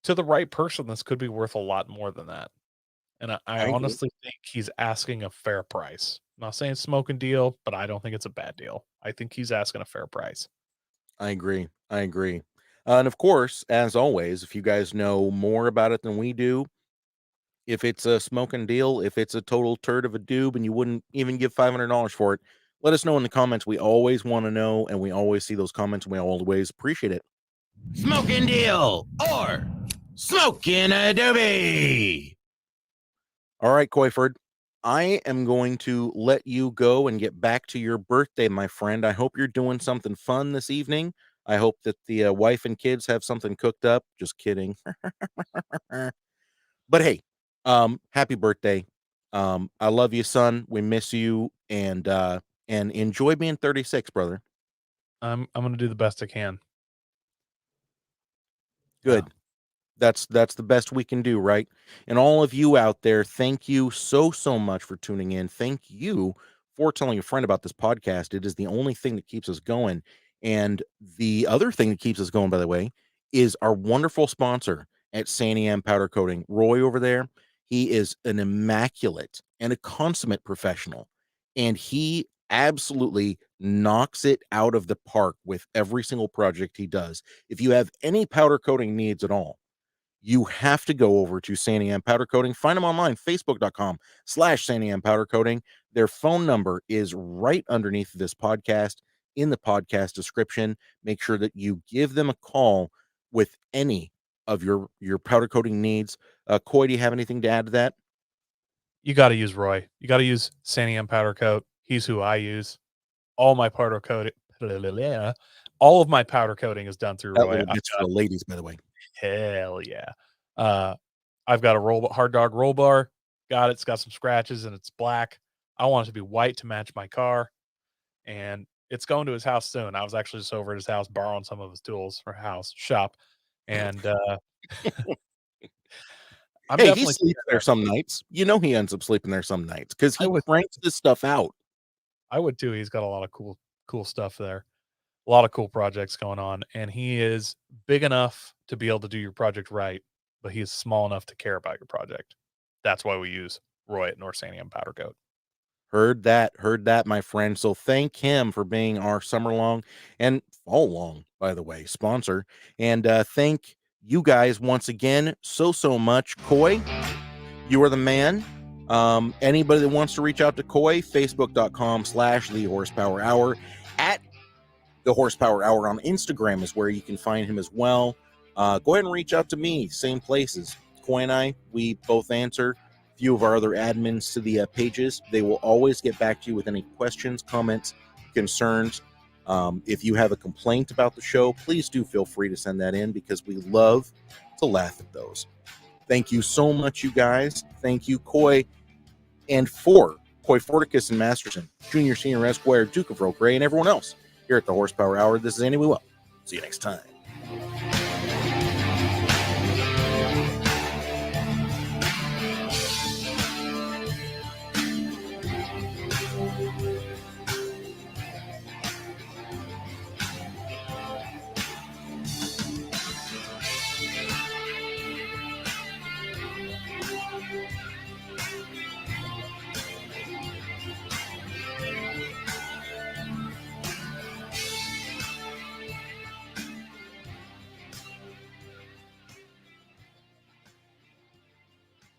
Speaker 3: to the right person, this could be worth a lot more than that, and I
Speaker 2: I agree.
Speaker 3: honestly think he's asking a fair price. I'm not saying smoking deal, but I don't think it's a bad deal. I think he's asking a fair price.
Speaker 2: I agree. I agree. And of course, as always, if you guys know more about it than we do, if it's a smoking deal, if it's a total turd of a doob and you wouldn't even give $500 for it, let us know in the comments. We always want to know, and we always see those comments, and we always appreciate it.
Speaker 4: Smoking deal or smoking a doobie.
Speaker 2: All right, Coyford, I am going to let you go and get back to your birthday, my friend. I hope you're doing something fun this evening. I hope that the wife and kids have something cooked up. Just kidding. But hey, happy birthday. I love you, son. We miss you, and enjoy being 36, brother.
Speaker 3: I'm gonna do the best I can. Yeah.
Speaker 2: Good. That's the best we can do, right? And all of you out there, thank you so much for tuning in. Thank you for telling a friend about this podcast. It is the only thing that keeps us going. And the other thing that keeps us going, by the way, is our wonderful sponsor at Sandy M Powder Coating, Roy over there. He is an immaculate and a consummate professional, and he absolutely knocks it out of the park with every single project he does. If you have any powder coating needs at all, you have to go over to Sandy M Powder Coating. Find them online, facebook.com/Sandy M Powder Coating. Their phone number is right underneath this podcast in the podcast description. Make sure that you give them a call with any of your powder coating needs. Coy, do you have anything to add to that?
Speaker 3: You gotta use Roy. You gotta use Sandy M Powder Coat. He's who I use. All my powder coating all of my powder coating is done through
Speaker 2: That
Speaker 3: Roy.
Speaker 2: little bit's for the ladies, by the way.
Speaker 3: Hell yeah. Uh, I've got a hard dog roll bar. got it. It's got some scratches and it's black. I want it to be white to match my car. And it's going to his house soon. I was actually just over at his house borrowing some of his tools for house shop. And I'm
Speaker 2: Hey, he
Speaker 3: definitely
Speaker 2: sleeps there some nights. You know, he ends up sleeping there some nights because he
Speaker 3: I would
Speaker 2: cranks this stuff out.
Speaker 3: I would too. He's got a lot of cool stuff there. A lot of cool projects going on. And he is big enough to be able to do your project right, but he is small enough to care about your project. That's why we use Roy at Norsanium Powder Coat.
Speaker 2: Heard that, my friend. So thank him for being our summer long and fall long, by the way, sponsor. And thank you guys once again so much. Coy, you are the man. Anybody that wants to reach out to Coy, facebook.com/the horsepower hour. At the horsepower hour on Instagram is where you can find him as well. Go ahead and reach out to me, same places. Coy and I, we both answer. Few of our other admins to the pages. They will always get back to you with any questions, comments, concerns. If you have a complaint about the show, please do feel free to send that in because we love to laugh at those. Thank you so much, you guys. Thank you, Coy. And for Coy Forticus and Masterson, Junior, Senior, Esquire, Duke of Roe Gray, and everyone else here at the Horsepower Hour, this is Andy Will. See you next time.